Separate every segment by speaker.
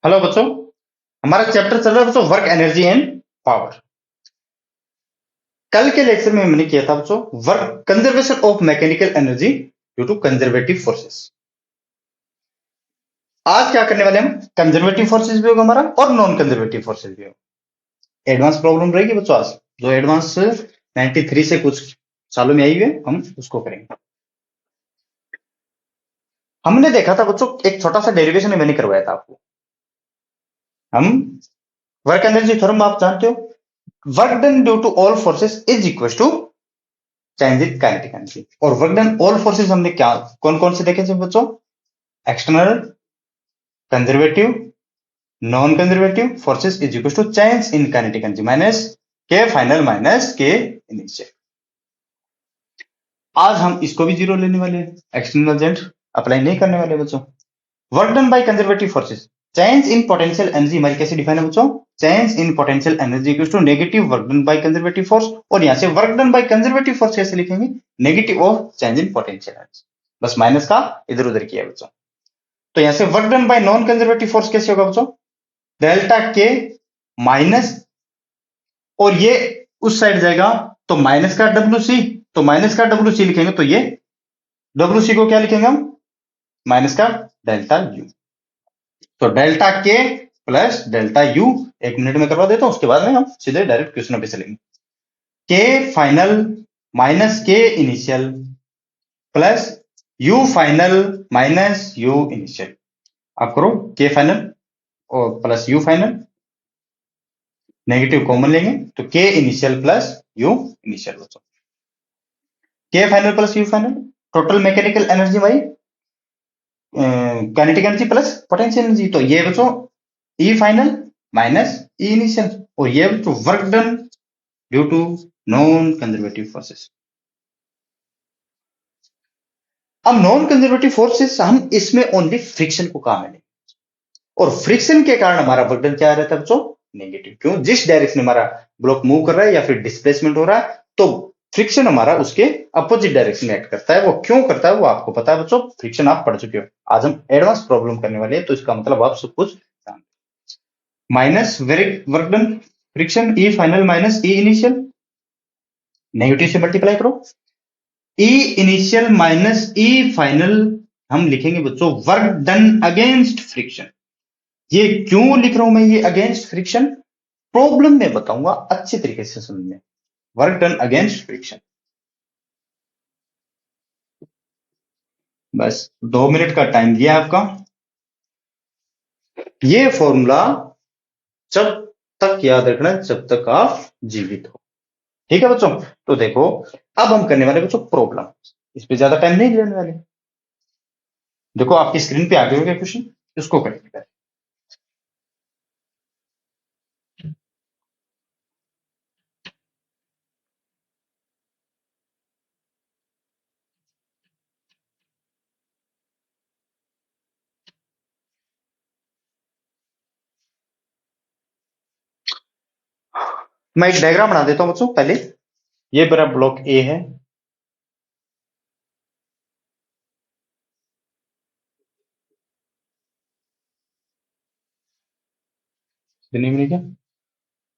Speaker 1: Hello बच्चों। हमारा chapter चल रहा है बच्चों वर्क एनर्जी एंड पावर। कल के लेक्चर में हमने किया था बच्चों work conservation of mechanical energy due to conservative forces. आज क्या करने वाले हम, कंजर्वेटिव फोर्सेस भी होगा हमारा और नॉन कंजर्वेटिव फोर्सेस भी होगा। एडवांस प्रॉब्लम रहेगी बच्चों आज, जो एडवांस 93 से कुछ सालों में आई हुई है, हम उसको करेंगे। हमने देखा था बच्चों एक छोटा सा डेरिवेशन मैंने करवाया था आपको। हम वर्क एनर्जी थ्योरम आप जानते हो, work done due to all forces is equal to change in kinetic energy. और वर्क डन ऑल फोर्सेस हमने क्या कौन कौन से देखे थे बच्चों, external, conservative, non conservative forces is equal to change in kinetic energy minus K final minus K initial. आज हम इसको भी जीरो लेने वाले हैं, एक्सटर्नल एजेंट अप्लाई नहीं करने वाले बच्चों। Work done by conservative forces, change in potential energy हमारी कैसे डिफाइन है बच्चों, change in potential energy equal to negative work done by conservative force. और यहां से work done by conservative force कैसे लिखेंगे, negative of change in potential energy, बस माइनस का इधर उधर किया बच्चों। तो यहां से work done by non conservative force कैसे होगा बच्चों, डेल्टा के माइनस, और ये उस साइड जाएगा तो माइनस का डब्ल्यू सी, तो माइनस का डब्ल्यू सी लिखेंगे तो ये डब्ल्यू सी को क्या लिखेंगे हम, माइनस का डेल्टा यू। तो डेल्टा के प्लस डेल्टा यू, 1 मिनट में करवा देता हूं, उसके बाद में हम सीधे डायरेक्ट क्वेश्चन पे चलेंगे। K final minus K initial plus U final minus U initial. आप करो के फाइनल और plus U final, negative common लेंगे तो K initial plus U initial बच्चों। K final plus U final, total mechanical energy भाई kinetic energy plus potential energy, तो ये बच्चों E final minus E initial, और ये बच्चों work done due to non conservative forces. अब नॉन कंजर्वेटिव फोर्सेस हम इसमें ओनली फ्रिक्शन को काम है, और फ्रिक्शन के कारण हमारा वर्क डन क्या रहता है बच्चों, नेगेटिव। क्यों, जिस डायरेक्शन में हमारा ब्लॉक मूव कर रहा है या फिर डिस्प्लेसमेंट हो रहा है, तो फ्रिक्शन हमारा उसके अपोजिट डायरेक्शन में एक्ट करता है। वो क्यों करता है वो आपको पता है बच्चों, फ्रिक्शन आप पढ़ चुके हो। आज हम एडवांस प्रॉब्लम करने वाले हैं, तो इसका मतलब आप सब कुछ minus work done friction E final minus E initial, negative से मल्टीप्लाई करो, E initial minus E final हम लिखेंगे बच्चों वर्क डन अगेंस्ट फ्रिक्शन। ये क्यों लिख रहा हूं मैं ये अगेंस्ट फ्रिक्शन, प्रॉब्लम में बताऊंगा अच्छी तरीके से समझने। वर्क डन अगेंस्ट फ्रिक्शन, बस 2 मिनट का टाइम दिया आपका। ये फॉर्मूला जब तक याद रखना जब तक आप जीवित हो, ठीक है बच्चों। तो देखो अब हम करने वाले बच्चों प्रॉब्लम, इस पे ज्यादा टाइम नहीं लेने वाले। देखो आपकी स्क्रीन पे आ गए होंगे क्वेश्चन, इसको करेंगे। मैं एक डायग्राम बना देता हूं बच्चों पहले। ये मेरा ब्लॉक ए है, नहीं मिली क्या,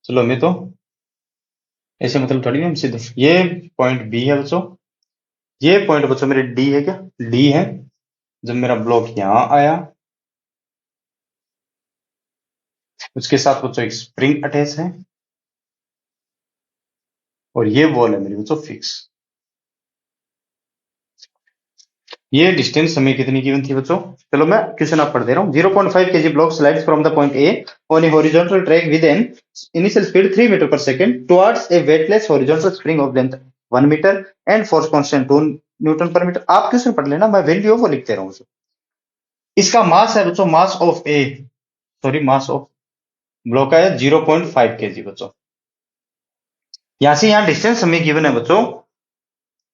Speaker 1: चलो मैं तो ऐसे मतलब थोड़ी ना, हम सीधे ये पॉइंट बी है बच्चों, ये पॉइंट बच्चों मेरे डी है, क्या डी है। जब मेरा ब्लॉक यहां आया, उसके साथ बच्चों एक स्प्रिंग अटैच है, और ये वॉल है मेरी बच्चों फिक्स। ये डिस्टेंस हमें कितनी गिवन थी बच्चों, चलो मैं क्वेश्चन आप पढ़ दे रहा हूँ। 0.5 kg block slides from the point A on a horizontal track with an initial speed 3 metre per second towards a weightless horizontal spring of length 1 metre and force constant 2 newton per metre. आप question पढ़ लेना, मैं value वो लिखते रहूं। इसका मास है बच्चों, mass of A, sorry mass of block है 0.5 kg बच्चों। यहां से यहां डिस्टेंस हमें गिवन है बच्चों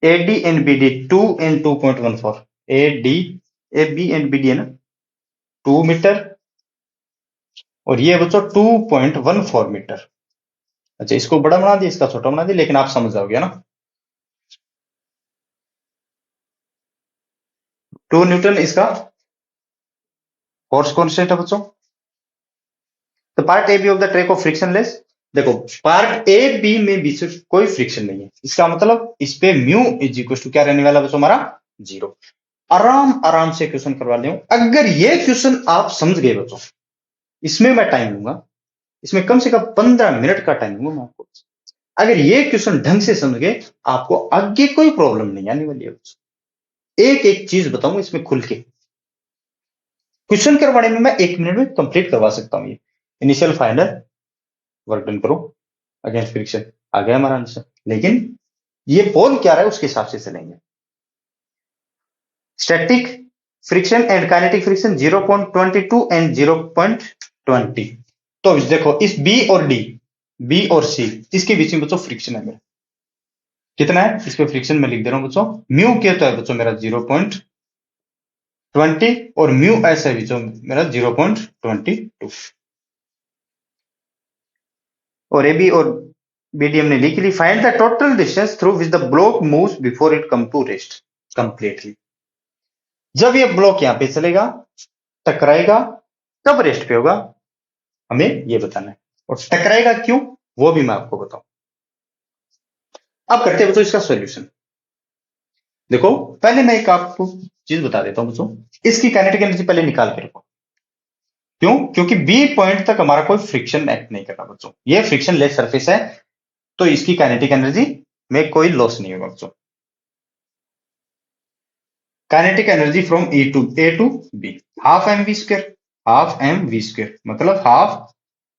Speaker 1: AD and BD 2 and 2.14, AD A B and BD है ना 2 मीटर, और ये बच्चों 2.14 मीटर। अच्छा इसको बड़ा बना दिया, इसका छोटा बना दिया, लेकिन आप समझ जाओगे ना। 2 न्यूटन इसका फोर्स कांस्टेंट है बच्चों, तो part A B of the track of frictionless, देखो पार्ट ए बी में भी सिर्फ कोई फ्रिक्शन नहीं है, इसका मतलब इस पे म्यू इज इक्वल टू क्या रहने वाला बच्चों हमारा, जीरो। आराम आराम से क्वेश्चन करवा ले, अगर ये क्वेश्चन आप समझ गए बच्चों, इसमें मैं टाइम लूंगा, इसमें कम से कम 15 मिनट का टाइम लूंगा मैं आपको। अगर ये क्वेश्चन ढंग से समझ गए, आपको आगे कोई प्रॉब्लम नहीं आने वाली है बच्चों। एक एक चीज बताऊं इसमें खुल के, क्वेश्चन करवाने में मैं 1 मिनट में कंप्लीट करवा सकता हूं। ये इनिशियल फाइनल वर्क डन करो अगेंस्ट फ्रिक्शन, आ गया हमारा आंसर। लेकिन ये बोल क्या रहा है उसके हिसाब से चलेंगे। Static friction and kinetic friction 0.22 and 0.20। तो देखो इस बी और डी, बी और सी, इसके बीच में बच्चों फ्रिक्शन है मेरा, कितना है इस पे फ्रिक्शन में लिख दे रहा हूं बच्चों। म्यू क्या तो है बच्चों मेरा 0.20 और म्यू एस है बच्चों मेरा 0.22। और ए बी और BD हमने लिख ली। Find the total distance through which the block moves before it come to rest completely. जब ये ब्लॉक यहां पे चलेगा, टकराएगा, कब रेस्ट पे होगा, हमें ये बताना है। और टकराएगा क्यों वो भी मैं आपको बताऊं। अब करते हैं बच्चों इसका सॉल्यूशन। देखो पहले मैं एक आपको चीज बता देता हूं बच्चों, इसकी काइनेटिक एनर्जी पहले निकाल के रखो। क्यों? क्योंकि बी पॉइंट तक हमारा कोई फ्रिक्शन एक्ट नहीं कर रहा बच्चों, ये फ्रिक्शन लेस सरफेस है, तो इसकी काइनेटिक एनर्जी में कोई लॉस नहीं होगा बच्चों। Kinetic energy from A to B half M V square, half M V square मतलब हाफ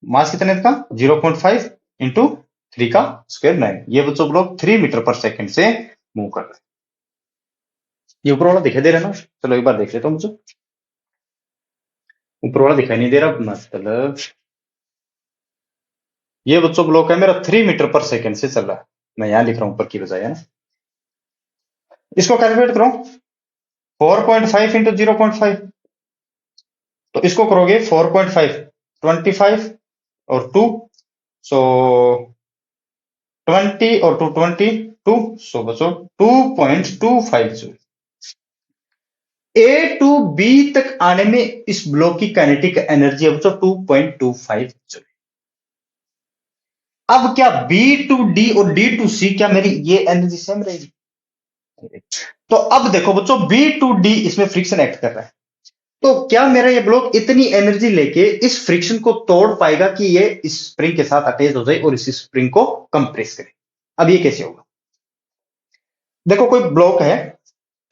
Speaker 1: मास कितने का 0.5 इंटू 3 का स्क्वायर 9। ये बच्चों ब्लॉक 3 मीटर पर सेकंड से मूव कर रहे हैं। ये ऊपर वाला दिखाई दे रहा है ना, चलो एक बार देख लेता हूं मुझे। ऊपर वाला दिखाई नहीं दे रहा, मतलब ये बच्चों ब्लॉक है मेरा 3 मीटर पर सेकंड से चल रहा है। मैं यहां लिख रहा हूं ऊपर की बजाय, है ना। इसको कैलकुलेट करो 4.5 इंटू 0.5, तो इसको करोगे 4.5 25 और 2, सो 20 और 2 22, सो बच्चों 2.25 जूल। ए टू बी तक आने में इस ब्लॉक की काइनेटिक एनर्जी है बच्चों 2.25 जूल। अब क्या बी टू डी और डी टू सी, क्या मेरी ये एनर्जी सेम रहेगी? तो अब देखो बच्चों बी टू डी इसमें फ्रिक्शन एक्ट कर रहा है, तो क्या मेरा ये ब्लॉक इतनी एनर्जी लेके इस फ्रिक्शन को तोड़ पाएगा कि ये इस स्प्रिंग के साथ अटैच हो जाए और इस स्प्रिंग को कंप्रेस करे? अब ये कैसे होगा? देखो कोई ब्लॉक है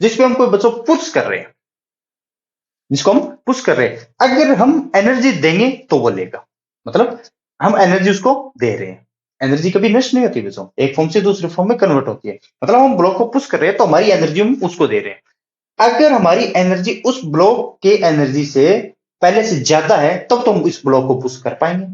Speaker 1: जिसपे हम कोई बच्चों पुश कर रहे हैं, जिसको हम पुश कर रहे हैं, अगर हम एनर्जी देंगे तो वो लेगा, मतलब हम एनर्जी उसको दे रहे हैं। एनर्जी कभी नष्ट नहीं होती बच्चों, एक फॉर्म से दूसरे फॉर्म में कन्वर्ट होती है, मतलब हम ब्लॉक को पुश कर रहे हैं तो हमारी एनर्जी हम उसको दे रहे हैं। अगर हमारी एनर्जी उस ब्लॉक के एनर्जी से पहले से ज्यादा है तब तो हम इस ब्लॉक को पुश कर पाएंगे।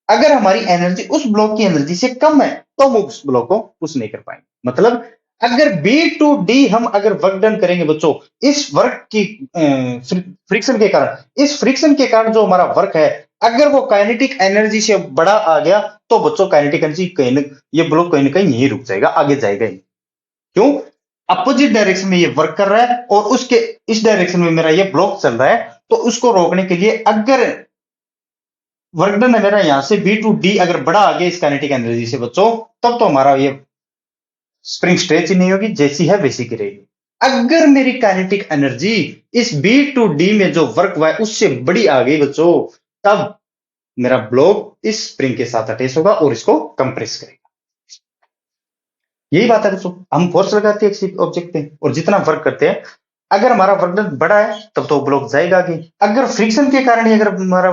Speaker 1: अगर हमारी एनर्जी उस ब्लॉक की एनर्जी से कम है तो हम उस ब्लॉक को पुश नहीं कर पाएंगे। मतलब अगर बी टू डी हम अगर वर्क डन करेंगे बच्चों, इस वर्क की फ्रिक्शन के कारण, इस फ्रिक्शन के कारण जो हमारा वर्क है, अगर वो काइनेटिक एनर्जी से बड़ा आ गया तो बच्चों काइनेटिक एनर्जी कहीं न, ये ब्लॉक कहीं ना कहीं यही रुक जाएगा, आगे जाएगा ही। क्यों? अपोजिट डायरेक्शन में ये वर्क कर रहा है और उसके इस डायरेक्शन में मेरा ये ब्लॉक चल रहा है, तो उसको रोकने के लिए अगर वर्क डन है मेरा यहां से बी टू डी अगर बड़ा आ गया इस काइनेटिक एनर्जी से बच्चों, तब तो हमारा ये स्प्रिंग स्ट्रेच ही नहीं होगी, जैसी है वैसी की रहेगी। अगर मेरी काइनेटिक एनर्जी इस बी टू डी में जो वर्क हुआ है उससे बड़ी आ गई बच्चों, तब मेरा ब्लॉक इस स्प्रिंग के साथ अटैच होगा और इसको कंप्रेस करेगा। यही बात है दोस्तों, हम फोर्स लगाते हैं किसी ऑब्जेक्ट पे और जितना वर्क करते हैं, अगर हमारा वर्क डन बड़ा है तब तो ब्लॉक जाएगा आगे। अगर फ्रिक्शन के कारण ही अगर हमारा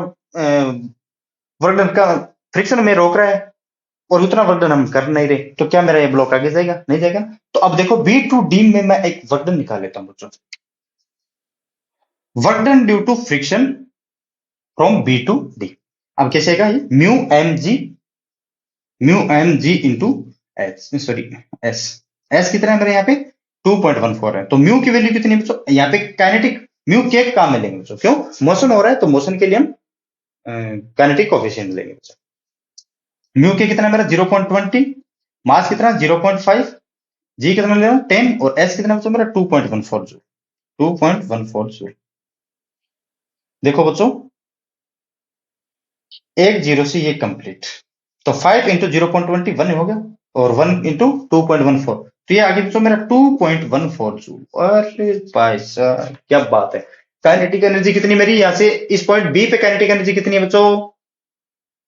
Speaker 1: वर्क डन का फ्रिक्शन में रोक रहा है और उतना वर्क डन हम कर नहीं रहे, तो क्या मेरा ये ब्लॉक आगे जाएगा? नहीं जाएगा। तो अब देखो बी टू डी में मैं एक वर्क डन निकाल लेता हूं बच्चों। Work done due to friction from B to D, अब कैसे आएगा ये? Mu M G into H, sorry S. S कितना है मेरे यहाँ पे 2.14 है, तो म्यू की वैल्यू कितनी है बच्चों? यहाँ पे काइनेटिक म्यू के काम में लेंगे बच्चों, क्यों? मोशन हो रहा है तो मोशन के लिए हम काइनेटिक कोफिशिएंट लेंगे बच्चों। म्यू के कितना है मेरा 0.20, मास कितना 0.5, जी कितना ले रहा हूं 10 और एस कितना बच्चों मेरा 2.14 जूल, 2.14 जूल। देखो बच्चों एक जीरो से ये कंप्लीट, तो 5 इंटू 0.20 1 हो गया, और 1 इंटू 2.14, तो ये आगे बच्चों मेरा 2.14 जूल। अरे भाई साहब क्या बात है। काइनेटिक एनर्जी कितनी मेरी यहां से इस पॉइंट बी पे, काइनेटिक एनर्जी कितनी है बच्चों?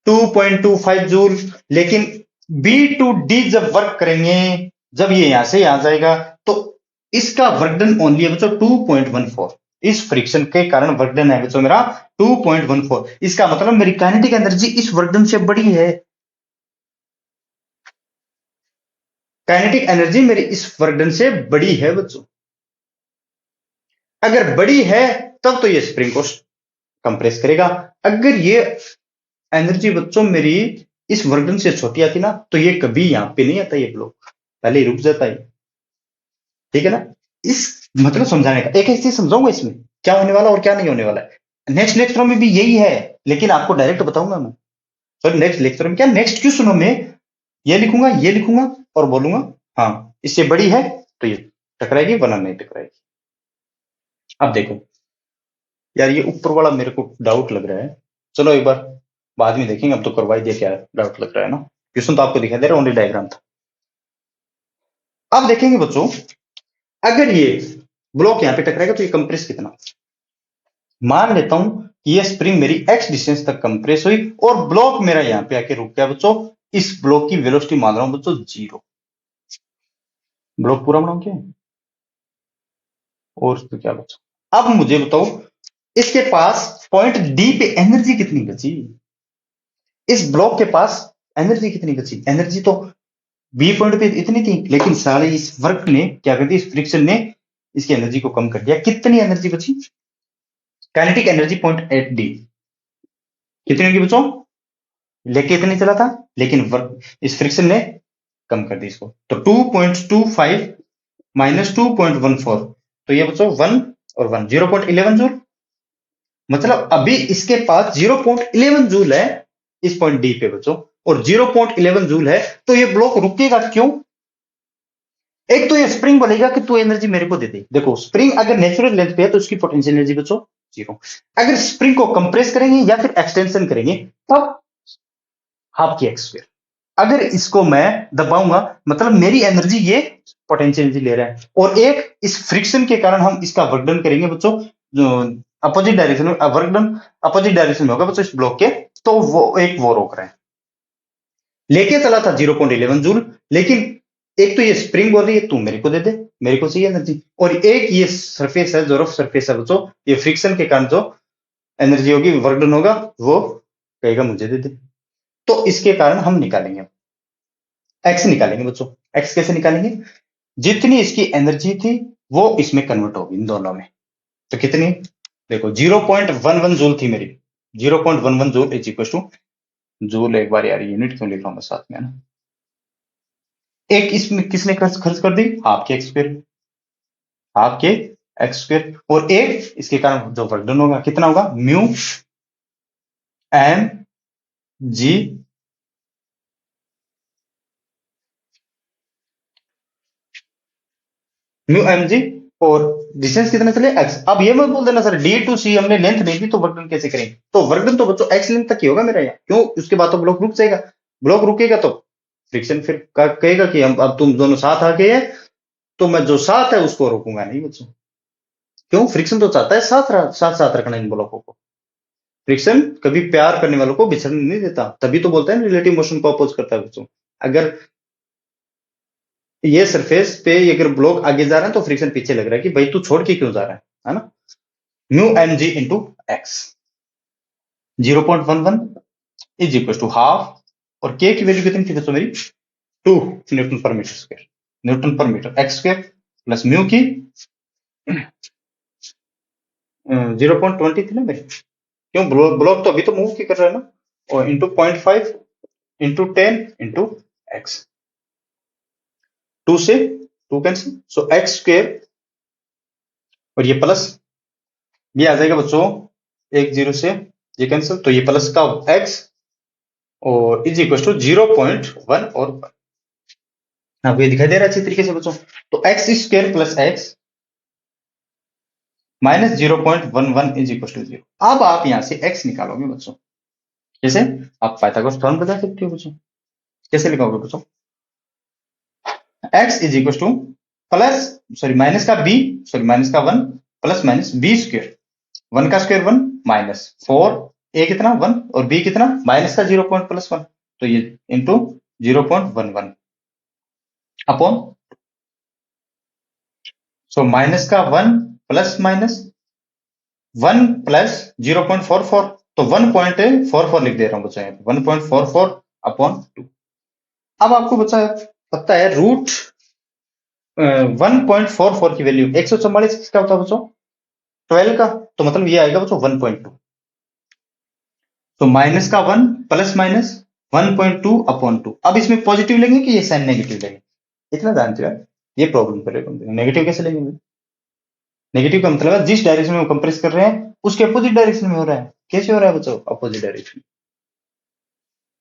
Speaker 1: 2.25 जूल। लेकिन बी टू डी जब वर्क करेंगे, जब ये यहां से यहां जाएगा, तो इसका वर्क डन ओनली है बच्चों 2.14। इस फ्रिक्शन के कारण वर्क डन है बच्चों मेरा 2.14। इसका मतलब मेरी काइनेटिक एनर्जी इस वर्क डन से बड़ी है। काइनेटिक एनर्जी मेरी इस वर्क डन से बड़ी है बच्चों। अगर बड़ी है तब तो ये स्प्रिंग को कंप्रेस करेगा। अगर ये एनर्जी बच्चों मेरी इस वर्क डन से छोटी आती ना, तो ये कभी यहां पे नहीं आता, ये ब्लॉक पहले ही रुक जाता है। ठीक है ना? इस मतलब समझाने का एक एक चीज समझाऊंगा इसमें क्या होने वाला और क्या नहीं होने वाला है। नेक्स्ट लेक्चर में भी यही है, लेकिन आपको डायरेक्ट बताऊंगा मैं। सॉरी, नेक्स्ट लेक्चर में क्या, नेक्स्ट क्वेश्चनों में ये लिखूंगा और बोलूंगा हाँ इससे बड़ी है तो ये टकराएगी, वरना नहीं टकराएगी। अब देखो यार, ये ऊपर वाला मेरे को डाउट लग रहा है। चलो एक बार बाद में देखेंगे, अब तो करवाई दिया, क्या डाउट लग रहा है ना। क्वेश्चन तो आपको दिखाई दे रहा है, ओनली डायग्राम था। अब देखेंगे बच्चों, अगर ये ब्लॉक यहां पे टकराएगा तो ये कंप्रेस कितना। मान लेता हूं कि ये स्प्रिंग मेरी एक्स डिस्टेंस तक कंप्रेस हुई और ब्लॉक मेरा यहां पे आके रुक गया बच्चों। इस ब्लॉक की वेलोसिटी मान रहा हूं बच्चों 0। ब्लॉक पूरा बनाऊं क्या, और तो क्या बचा। अब मुझे बताओ इसके पास पॉइंट डी पे एनर्जी कितनी बची। इस ब्लॉक के पास एनर्जी कितनी बची। एनर्जी तो बी पॉइंट पे इतनी थी, लेकिन सारे इस वर्क ने क्या कर दिया, इस फ्रिक्शन ने इसकी एनर्जी को कम कर दिया। कितनी एनर्जी बची। Kinetic energy point at D कितनी होगी बच्चों, लेके इतनी चला था, लेकिन वर्क इस फ्रिक्शन ने कम कर दी इसको। तो 2.25 माइनस 2.14, तो ये बच्चों 1 और 1 0.11 जूल। मतलब अभी इसके पास 0.11 जूल है इस पॉइंट डी पे बच्चों, और 0.11 जूल है, तो ये ब्लॉक रुकेगा क्यों। एक तो ये स्प्रिंग बोलेगा कि तू एनर्जी मेरे को दे दे। देखो स्प्रिंग अगर नेचुरल लेंथ पे है तो उसकी पोटेंशियल एनर्जी बच्चों 0। अगर स्प्रिंग को कंप्रेस करेंगे या फिर एक्सटेंशन करेंगे तब हाफ की एक्स स्क्वायर। अगर इसको मैं दबाऊंगा मतलब मेरी एनर्जी ये पोटेंशियल एनर्जी ले रहा है, और एक इस फ्रिक्शन के कारण हम इसका वर्कडन करेंगे बच्चों, जो अपोजिट डायरेक्शन में वर्कडन अपोजिट डायरेक्शन में होगा बच्चों इस ब्लॉक के, तो वो रोक रहे हैं। लेके चला था 0.11 जूल, लेकिन एक तो ये स्प्रिंग बोल रही है तू मेरे को दे दे, मेरे को चाहिए एनर्जी, और एक ये सरफेस है जो रफ सरफेस है बच्चों, ये फ्रिक्शन के कारण जो एनर्जी होगी वर्कडन होगा वो कहेगा मुझे दे दे। तो इसके कारण हम निकालेंगे एक्स, निकालेंगे बच्चों। एक्स कैसे निकालेंगे, जितनी इसकी एनर्जी थी वो इसमें कन्वर्ट होगी इन दोनों में। तो कितनी, देखो 0.11 जूल थी मेरी, 0.11 joule is equal two joule, एक बार यार यूनिट क्यों लिख रहा हूं मैं साथ में ना। एक इसमें किसने खर्च कर दी, half K X square, half K X square, और एक इसके कारण जो वर्क डन होगा कितना होगा, mu M G mu M G, और डिस्टेंस कितना चले एक्स। अब ये मत बोल देना सर डी टू सी हमने लेंथ नहीं दी तो वर्कडन कैसे करेंगे, तो वर्कडन तो बच्चों एक्स लेंथ तक ही होगा मेरा यहाँ, क्यों, उसके बाद तो ब्लॉक रुक जाएगा। ब्लॉक रुकेगा तो फ्रिक्शन फिर कहेगा कि हम अब तुम दोनों साथ आ गए हैं, तो मैं जो साथ है उसको रोकूंगा नहीं बच्चों। क्यों, फ्रिक्शन तो चाहता है साथ साथ रखना इन ब्लॉकों को। फ्रिक्शन कभी प्यार करने वालों को बिछड़ने नहीं देता, तभी तो बोलते हैं रिलेटिव मोशन को अपोज करता है बच्चों। अगर ये सरफेस पे अगर ब्लॉक आगे जा रहा है तो फ्रिक्शन पीछे लग रहा है कि भाई तू छोड़ के क्यों जा रहा है ना। Mu M G into X 0.11 is equal to half, और के की वैल्यू कितनी थी दोस्तों मेरी 2 newton per metre square, newton per metre X square plus mu की 0.20 थी ना मेरी, क्यों ब्लॉक तो अभी तो मूव की कर रहा है ना, और इंटू 0.5 इंटू 10 इंटू एक्स, 2 से 2 कैंसिल, सो एक्स स्क्वायर, और ये प्लस ये आ जाएगा बच्चों, एक जीरो से ये कैंसिल, तो ये प्लस का एक्स और इज इक्वल टू 0.1 और 1। आपको ये दिखाई दे रहा है अच्छी तरीके से बच्चों। तो X square plus X minus 0.11 is equal to 0। अब आप यहां से एक्स निकालोगे बच्चों, जैसे आप पाइथागोरस थ्योरम बता सकते हो बच्चों। कैसे लिखोगे बच्चों? x is equal two plus sorry minus का b सॉरी माइनस का 1 प्लस माइनस b स्क्वायर, 1 का स्क्वायर 1 माइनस 4, a कितना 1 और b कितना माइनस का 0 पॉइंट प्लस 1, तो ये इंटू 0.11 अपॉन, सो माइनस का 1 प्लस माइनस 1 प्लस 0.44, तो 1.44 लिख दे रहा हूं बच्चा, 1.44 अपॉन 2। अब आपको बच्चा पता है रूट 1.44 की वैल्यू 144 किसका होता है बच्चों? 12 का, तो मतलब ये आएगा बच्चों 1.2। तो माइनस का 1 प्लस माइनस 1.2 अपॉन 2। अब इसमें पॉजिटिव लेंगे कि ये साइन नेगेटिव लेंगे, इतना जानते हो ये प्रॉब्लम करेगा। नेगेटिव कैसे लेंगे? नेगेटिव का मतलब है जिस डायरेक्शन में कंप्रेस कर रहे हैं उसके अपोजिट डायरेक्शन में हो रहा है। कैसे हो रहा है बच्चों? Opposite direction.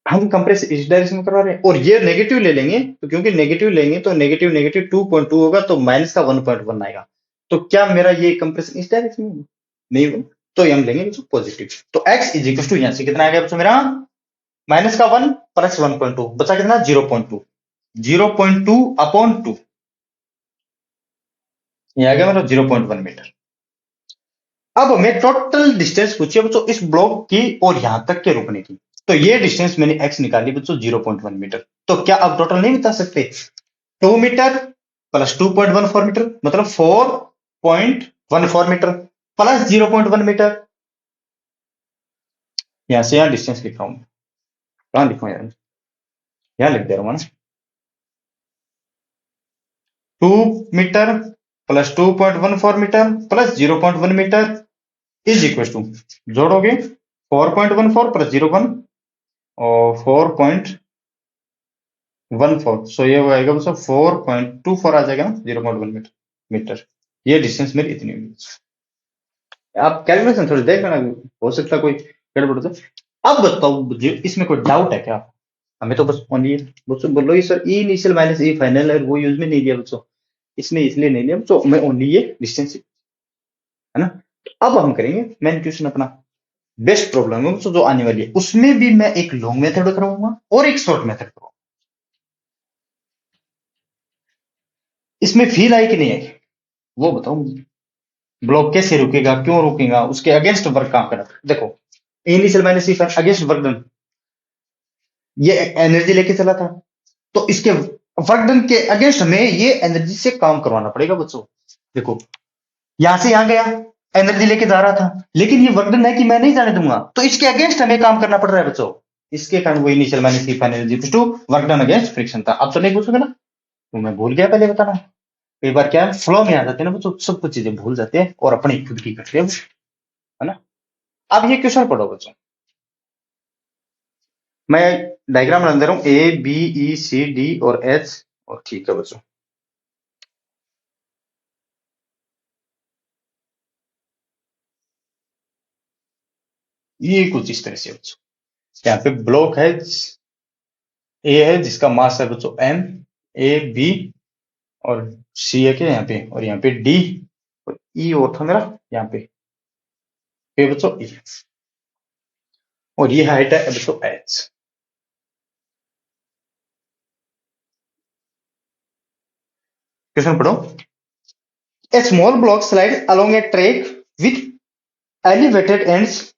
Speaker 1: हम कंप्रेस इस डायरेक्शन में करवा रहे हैं और ये नेगेटिव ले लेंगे, तो क्योंकि नेगेटिव लेंगे तो नेगेटिव नेगेटिव 2.2 होगा, तो माइनस का 1.1 आएगा। तो क्या मेरा ये कंप्रेशन इस डायरेक्शन में नहीं होगा, तो ये हम लेंगे पॉजिटिव। तो x इज इक्वल टू यहां से कितना आ गया बच्चों मेरा? माइनस का 1 प्लस 1.2 बचा कितना? 0.2, 0.2 अपॉन 2, ये आ गया मेरा 0.1 मीटर। अब हमें टोटल डिस्टेंस पूछिए बच्चों इस ब्लॉक की और यहां तक के रुकने की। तो ये डिस्टेंस मैंने x निकाली बच्चों 0.1 मीटर। तो क्या आप टोटल नहीं बता सकते? 2 मीटर प्लस 2.14 मीटर मतलब 4.14 मीटर प्लस 0.1 मीटर। यहां से यहां डिस्टेंस लिख रहा हूं, कहां लिखूं यार, यहां लिख दे रहा हूं ना। 2 metre plus 2.14 metre plus 0.1 metre is equal to, जोड़ोगे 4.14 प्लस 0.1 और 4.14, सो ये हो आएगा बच्चों 4.24 आ जाएगा ना, 0.1 मीटर मीटर। ये डिस्टेंस मेरी इतनी होगी। आप कैलकुलेशन थोड़ी देख लेना, हो सकता है कोई गड़बड़ हो। अब बताओ इसमें कोई डाउट है क्या? हमें तो बस ओनली बच्चों बोलो ये सर ई इनिशियल माइनस ई फाइनल है, वो यूज में नहीं लिया बच्चों, इसमें इसलिए नहीं लिया बच्चों, मैं ओनली ये डिस्टेंस है ना। अब हम करेंगे मेन क्वेश्चन अपना, बेस्ट प्रॉब्लम है बच्चों जो आने वाली है, उसमें भी मैं एक लॉन्ग मेथड कराऊंगा और एक शॉर्ट मेथड कराऊंगा। इसमें फील आई कि नहीं आई वो बताओ मुझे। ब्लॉक कैसे रुकेगा, क्यों रुकेगा, उसके अगेंस्ट वर्क काम करना। देखो इनिशियल माइनस ई अगेंस्ट वर्क डन, ये एनर्जी लेके चला था, तो इसके वर्क डन के अगेंस्ट हमें ये एनर्जी से काम करवाना पड़ेगा बच्चों। देखो यहां से यहां गया, एनर्जी लेके जा रहा था, लेकिन ये वर्क डन है कि मैं नहीं जाने दूंगा, तो इसके अगेंस्ट हमें काम करना पड़ रहा है बच्चों। इसके कारण वो initial minus E final is to work done against friction था। अब तो नहीं पूछोगे ना, तो मैं भूल गया पहले बताना। कई बार क्या फ्लो में आ जाते हैं ना बच्चों, सब कुछ चीजें भूल जाते हैं और अपनी खुद की करते हैं, है ना। अब ये क्वेश्चन पढ़ो बच्चों, मैं डायग्राम बना दे रहा हूं, A B E C D और एच, और ठीक है बच्चों। ये कुछ इस तरह से बच्चों, यहाँ पे ब्लॉक है, ए है जिसका मास है बच्चों एम, ए बी और सी है क्या यहाँ पे, और यहाँ पे डी और ई और था मेरा यहाँ पे बच्चों ई, और ये हाइट है बच्चों एच। क्वेश्चन पढ़ो, a small block slide along a track with elevated ends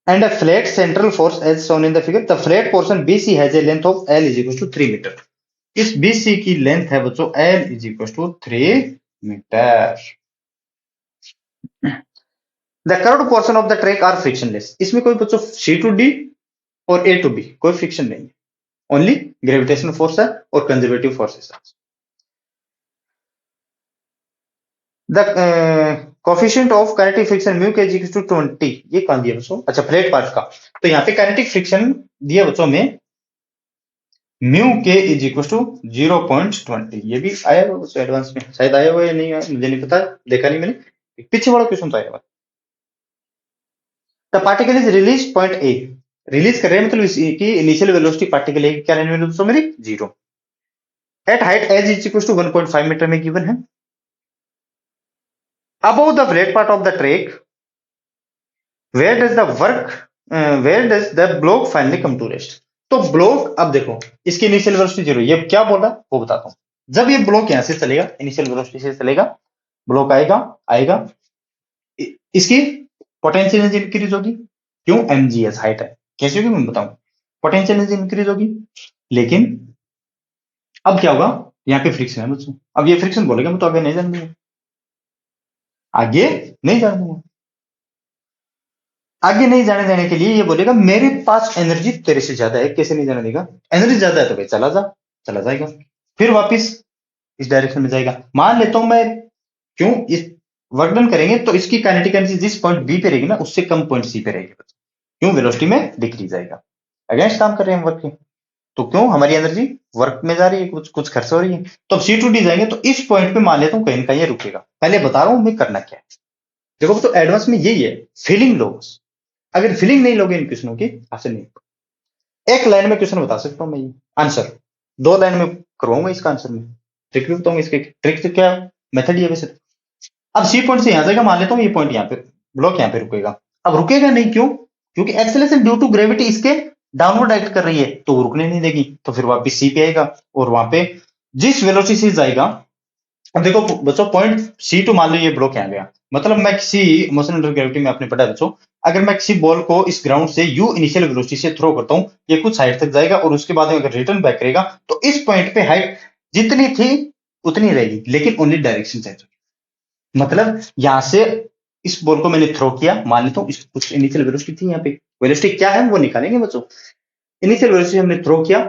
Speaker 1: and a flat central force as shown in the figure. The flat portion BC has a length of L is equal to 3 metre. इस BC की length है बच्चों L is equal to 3 metre. The curved portion of the track are frictionless। इसमें कोई बच्चों C to D और A to B कोई friction नहीं है, ओनली ग्रेविटेशनल फोर्स है और कंजर्वेटिव फोर्सेस है। The coefficient of kinetic friction mu के इज इक्वल टू 20, ये कहां दिया बच्चों? अच्छा फ्लैट पार्ट का, तो यहाँ पे काइनेटिक फ्रिक्शन दिया बच्चों में म्यू के इज इक्वल टू 0.20, ये भी आया हुआ बच्चों एडवांस में, शायद आया हुआ या नहीं आया मुझे नहीं पता, देखा नहीं मैंने, पीछे वाला क्वेश्चन तो आया हुआ। The particle is release point A, release कर रहे हैं मतलब इसकी इनिशियल वेलोसिटी पार्टिकल ए की क्या रहने वाली है दोस्तों मेरी? 0। At height H is equal to 1.5 metre में गिवन है। Above the flat part of the track where does the work where does the block finally come to rest. तो ब्लॉक, अब देखो इसकी इनिशियल वेलोसिटी जीरो, ये क्या बोल रहा है वो बताता हूँ। जब ये ब्लॉक यहां से चलेगा, इनिशियल वेलोसिटी से चलेगा, ब्लॉक आएगा आएगा, इसकी पोटेंशियल एनर्जी इंक्रीज होगी, क्यों, mgs हाइट है, कैसे होगी मैं बताऊं, पोटेंशियल एनर्जी इंक्रीज होगी। लेकिन अब क्या होगा, यहाँ पे फ्रिक्शन है बच्चों, अब ये फ्रिक्शन बोलेगा मैं तो आगे नहीं जाने दूंगा, आगे नहीं जाने दूंगा। आगे नहीं जाने देने के लिए ये बोलेगा मेरे पास एनर्जी तेरे से ज्यादा है, कैसे नहीं जाने देगा, एनर्जी ज्यादा है तो भाई चला जा, चला जाएगा, फिर वापस इस डायरेक्शन में जाएगा। मान लेता हूं मैं, क्यों, इस वर्क डन करेंगे तो इसकी काइनेटिक एनर्जी जिस पॉइंट बी पे रहेगी ना उससे कम पॉइंट सी पे रहेगी, क्यों, वेलोसिटी में डिक्रीज आएगा, अगेंस्ट काम कर रहे हैं हम वर्क के, तो क्यों हमारी एनर्जी वर्क में जा रही है, कुछ कुछ खर्च हो रही है। तो अब सी टू डी जाएंगे तो इस पॉइंट पे मान लेता हूँ कहीं ना कहीं ये रुकेगा, पहले बता रहा हूं मैं करना क्या है। देखो तो एडवांस में यही है, फीलिंग लो बस। अगर फीलिंग नहीं लोगे इन क्वेश्चनों की, आपसे नहीं, एक लाइन में क्वेश्चन बता सकता हूं मैं, ये आंसर दो लाइन में करवाऊंगा इसका आंसर में, ट्रिक भी बताऊंगा इसके, ट्रिक तो क्या मेथड ही है वैसे तो। अब सी पॉइंट से यहां जाएगा, मान लेता हूँ ये पॉइंट यहाँ पे, ब्लॉक यहाँ पे रुकेगा, अब रुकेगा नहीं, क्यों, क्योंकि एक्सेलरेशन ड्यू टू ग्रेविटी इसके डाउनवर्ड एक्ट कर रही है तो वो रुकने नहीं देगी, तो फिर वापस सी पे आएगा, और वहां पे जिस वेलोसिटी से जाएगा, अब देखो बच्चों पॉइंट सी टू मान लो ये ब्लॉक यहाँ गया, मतलब मैं किसी मोशन अंडर ग्रेविटी में आपने पढ़ा है बच्चों, अगर मैं किसी बॉल को इस ग्राउंड से यू इनिशियल वेलोसिटी से थ्रो करता हूं, ये कुछ हाइट तक जाएगा और उसके बाद में अगर रिटर्न बैक करेगा तो इस पॉइंट पे हाइट जितनी थी उतनी रहेगी, लेकिन ओनली डायरेक्शन चेंज होगी। मतलब यहां से इस बॉल को मैंने थ्रो किया, मान लेता हूँ कुछ इनिशियल वेलोसिटी थी, यहाँ पे वेलोसिटी क्या है वो निकालेंगे बच्चों, इनिशियल वेलोसिटी हमने थ्रो किया,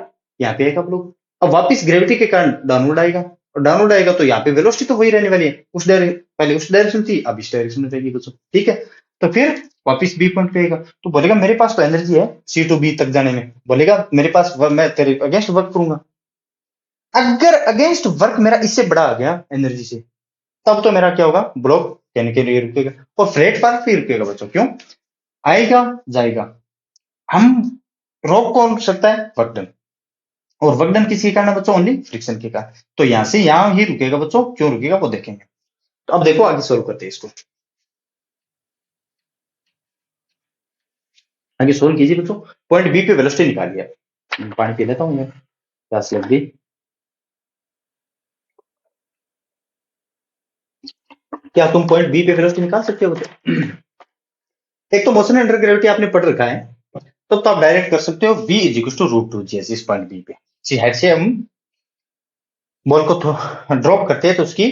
Speaker 1: यहाँ पे आएगा ब्लॉक, अब वापस ग्रेविटी के कारण डाउनवर्ड आएगा, और डाउनवर्ड आएगा तो यहाँ पे वेलोसिटी तो वही रहने वाली है, पहले उस डायरेक्शन थी अब इस डायरेक्शन में रहेगी बच्चों, ठीक है। तो फिर वापस बी पॉइंट पे आएगा, तो बोलेगा मेरे पास तो एनर्जी है सी टू बी तक जाने में, बोलेगा मेरे पास मैं तेरे अगेंस्ट वर्क करूंगा, अगर अगेंस्ट वर्क मेरा इससे बड़ा आ गया एनर्जी से, तब तो मेरा क्या होगा, ब्लॉक कहने के लिए रुकेगा, और फ्लैट पाथ भी रुकेगा बच्चों, क्यों, आएगा जाएगा, हम रोक कौन सकता है, वर्क डन, और वर्क डन किसी के कारण है बच्चों, ओनली फ्रिक्शन के कारण, तो यहां से यहां ही रुकेगा बच्चों, क्यों रुकेगा वो देखेंगे। तो अब देखो आगे सोल्व करते हैं इसको, आगे सोल्व कीजिए बच्चों। पॉइंट बी पे वेलोसिटी निकाल लिया, पानी पी लेता हूं मैं, प्यास लग गई। क्या तुम पॉइंट बी पे वेलोसिटी निकाल सकते हो बच्चों? एक तो मोशन अंडर ग्रेविटी आपने पढ़ रखा है, तो आप डायरेक्ट कर सकते हो v is equal to root two G S, इस पॉइंट बी पे सी हाइट से हम बॉल को ड्रॉप करते हैं तो उसकी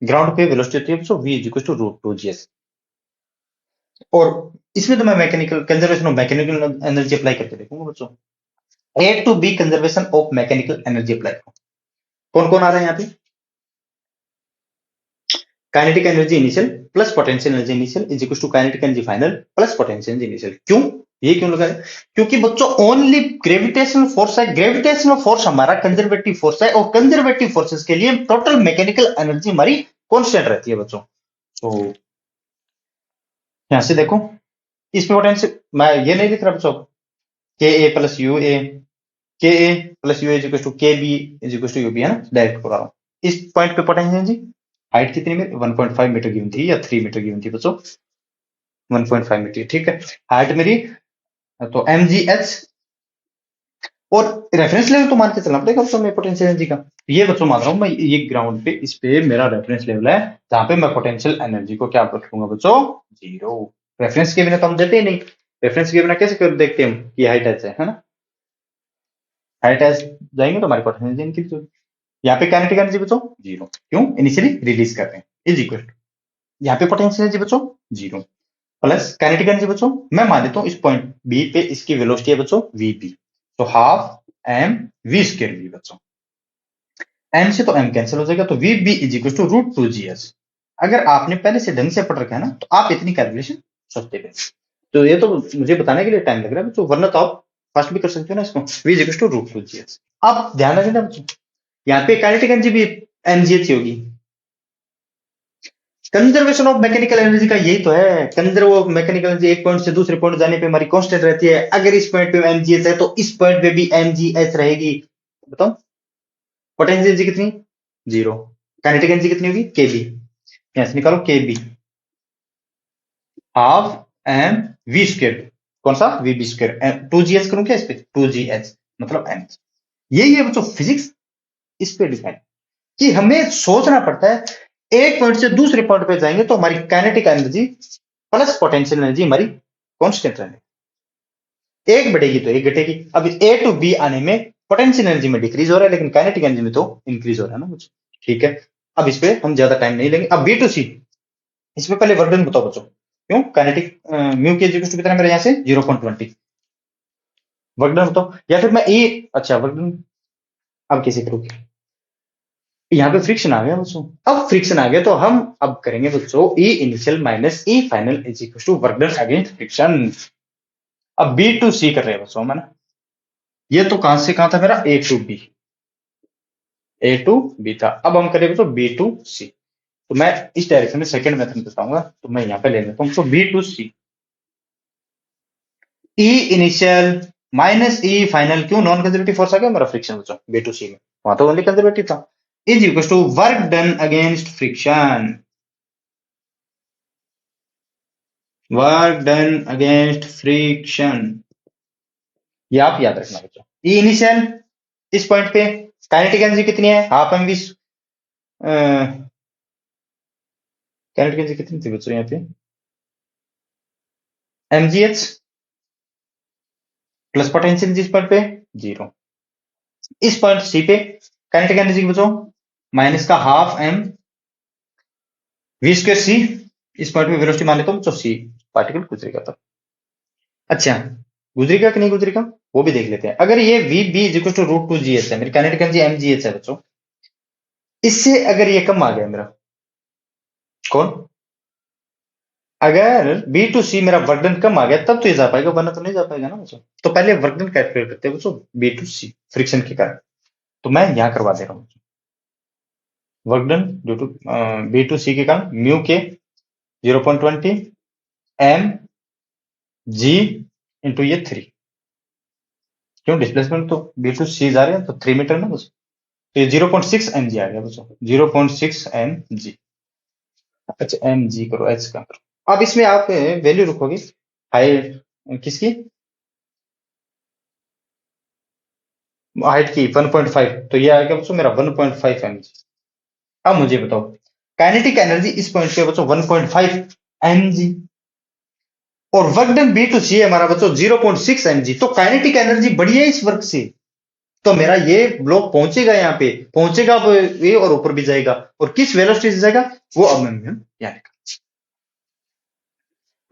Speaker 1: ग्राउंड पे वेलोसिटी होती है, so v is equal to root two G S. और इसमें तो मैं mechanical conservation of mechanical energy apply करके देखूंगा बच्चों, A to B conservation of mechanical energy apply. कौन कौन आ रहा है यहाँ पे, kinetic energy initial plus potential energy initial is equal to kinetic energy final plus potential energy initial, क्यों, ये क्यों लगा है, क्योंकि बच्चों ओनली ग्रेविटेशनल फोर्स है, ग्रेविटेशनल फोर्स हमारा कंजर्वेटिव फोर्स है, और कंजर्वेटिव फोर्सेस के लिए टोटल मैकेनिकल एनर्जी हमारी कांस्टेंट रहती है बच्चों। तो यहां से देखो इसमें पोटेंशियल मैं ये नहीं लिख रहा बच्चों, के A plus U A, K A plus U is equal to K B is equal to U B, है ना, डायरेक्ट करा रहा हूं। इस पॉइंट पे पोटेंशियल एनर्जी, हाइट कितनी में 1.5 मीटर गिवन थी या 3 मीटर गिवन थी बच्चों, 1.5 मीटर, ठीक है, हाइट मेरी, तो एम जी एच, और रेफरेंस लेवल तो मान के चलना पड़ेगा बच्चों में पोटेंशियल एनर्जी का, ये बच्चों मान रहा हूं मैं, ये ग्राउंड पे इस पे मेरा रेफरेंस लेवल है, जहां पे मैं पोटेंशियल एनर्जी को क्या रखूंगा बच्चों, जीरो। रेफरेंस के बिना तो हम देते ही नहीं, रेफरेंस के बिना कैसे कर देखते हैं हम कि हाइट एच है ना, हाइट एच जाएंगे तो हमारी पोटेंशियल एनर्जी इंक्रीज होगी। यहाँ पे काइनेटिक एनर्जी बच्चों जीरो, क्यों, इनिशियली रिलीज कर रहे हैं, इज इक्वल टू, यहाँ पे पोटेंशियल एनर्जी बच्चों जीरो, प्लस काइनेटिक एनर्जी बच्चों मैं मान लेता हूँ इस पॉइंट बी पे इसकी वेलोसिटी है बच्चों वी बी, तो half M V square B बच्चों, एम से तो एम कैंसिल हो जाएगा, तो V B is equal to root two G S. अगर आपने पहले से ढंग से पढ़ रखा है ना तो आप इतनी कैलकुलेशन सोचते हैं, तो ये तो मुझे बताने के लिए टाइम लग रहा है बच्चों, वरना तो आप फास्ट भी कर सकते हो ना इसको, V is equal to root two G S. आप ध्यान रखना बच्चों, यहाँ पे काइनेटिक एनर्जी भी एम जी एच होगी, कंजर्वेशन ऑफ मैकेनिकल एनर्जी का यही तो है, कंजर्व ऑफ मैकेनिकल एनर्जी एक पॉइंट से दूसरे पॉइंट जाने पे हमारी कांस्टेंट रहती है, अगर इस पॉइंट पे एमजीएच है तो इस पॉइंट पे भी एमजीएच रहेगी। बताओ पोटेंशियल एनर्जी कितनी, जीरो, काइनेटिक एनर्जी कितनी होगी, केबी, यहां से निकालो केबी, हाफ एम वी स्क्वायर, कौन सा वी बी स्क्वायर, 2gh करूं क्या इस पे, 2gh मतलब m। यही है बच्चों फिजिक्स, इस पे डिफाइन कि हमें सोचना पड़ता है एक पॉइंट से दूसरे पॉइंट पे जाएंगे तो हमारी kinetic energy plus potential energy हमारी कांस्टेंट रहेगी, एक बढ़ेगी तो एक घटेगी। अब ए टू बी आने में पोटेंशियल एनर्जी में डिक्रीज हो रहा है लेकिन काइनेटिक एनर्जी में तो इंक्रीज हो रहा है ना मुझे, ठीक है। अब इस पे हम ज्यादा टाइम नहीं लेंगे। अब बी टू सी, इसमें पहले वर्क डन बताओ बच्चों, क्यों काइनेटिक म्यू के इक्वल टू कितना है मेरे यहाँ से 0.20, वर्क डन बताओ। या फिर मैं ई, अच्छा वर्क डन अब कैसे करोगे, यहाँ पे फ्रिक्शन आ गया बच्चों। अब फ्रिक्शन आ गया तो हम अब करेंगे बच्चों E initial minus E final is equal to work done against friction. अब बी टू सी कर रहे हैं बच्चों, मैंने ये तो कहां से कहां था मेरा, A to B, A to B था। अब हम करेंगे बच्चों बी टू सी, तो मैं इस डायरेक्शन में सेकंड मेथड बताऊंगा, तो मैं यहाँ पे ले लेता हूँ तो B to C, E initial minus E final, क्यों नॉन कंजर्वेटिव फोर्स आ गया मेरा फ्रिक्शन बच्चों बी टू सी में, वहां तो ओनली कंजर्वेटिव था, is equal to work done against friction, work done against friction, ये आप याद रखना बच्चों। ई इनिशियल इस पॉइंट पे काइनेटिक एनर्जी कितनी है, half M V, kinetic energy कितनी थी बच्चों यहाँ पे, mgh प्लस पोटेंशियल जिस पॉइंट पे 0, इस पॉइंट सी पे काइनेटिक एनर्जी बच्चों माइनस का half M V square C, इस पॉइंट पे वेलोसिटी मान लेता हूँ बच्चों सी, पार्टिकल गुजरेगा तब। अच्छा गुजरेगा कि नहीं गुजरेगा वो भी देख लेते हैं। अगर ये V B is equal to root two G H है, मेरी kinetic energy M G H है बच्चों, इससे अगर ये कम आ गया मेरा, कौन, अगर बी टू सी मेरा वर्कडन कम आ गया तब तो ये जा पाएगा, वरना तो नहीं जा पाएगा ना बच्चों। तो पहले वर्कडन कैलकुलेट करते हैं बच्चों बी टू सी फ्रिक्शन के कारण, तो मैं यहां करवा दे रहा हूं work done due to B to C के कारण म्यू के 0.20 एम जी इंटू ये 3, क्यों डिस्प्लेसमेंट तो बी टू सी जा रहे हैं तो 3 मीटर ना बच्चों, तो ये 0.6 एम जी आ गया बच्चों, 0.6 एम जी। अच्छा एम जी करो, एच का करो। अब इसमें आप वैल्यू रखोगे हाइट किसकी, हाइट की 1.5, तो ये आएगा बच्चों मेरा 1.5 एम जी। अब मुझे बताओ काइनेटिक एनर्जी इस पॉइंट पे बच्चों 1.5 एम जी, और वर्क डन बी टू सी है हमारा बच्चों 0.6 एम जी, तो काइनेटिक एनर्जी बढ़ी है इस वर्क से, तो मेरा ये ब्लॉक पहुंचेगा यहाँ पे, पहुंचेगा वो ये और ऊपर भी जाएगा, और किस वेलोसिटी से जाएगा वो अब मैं यानी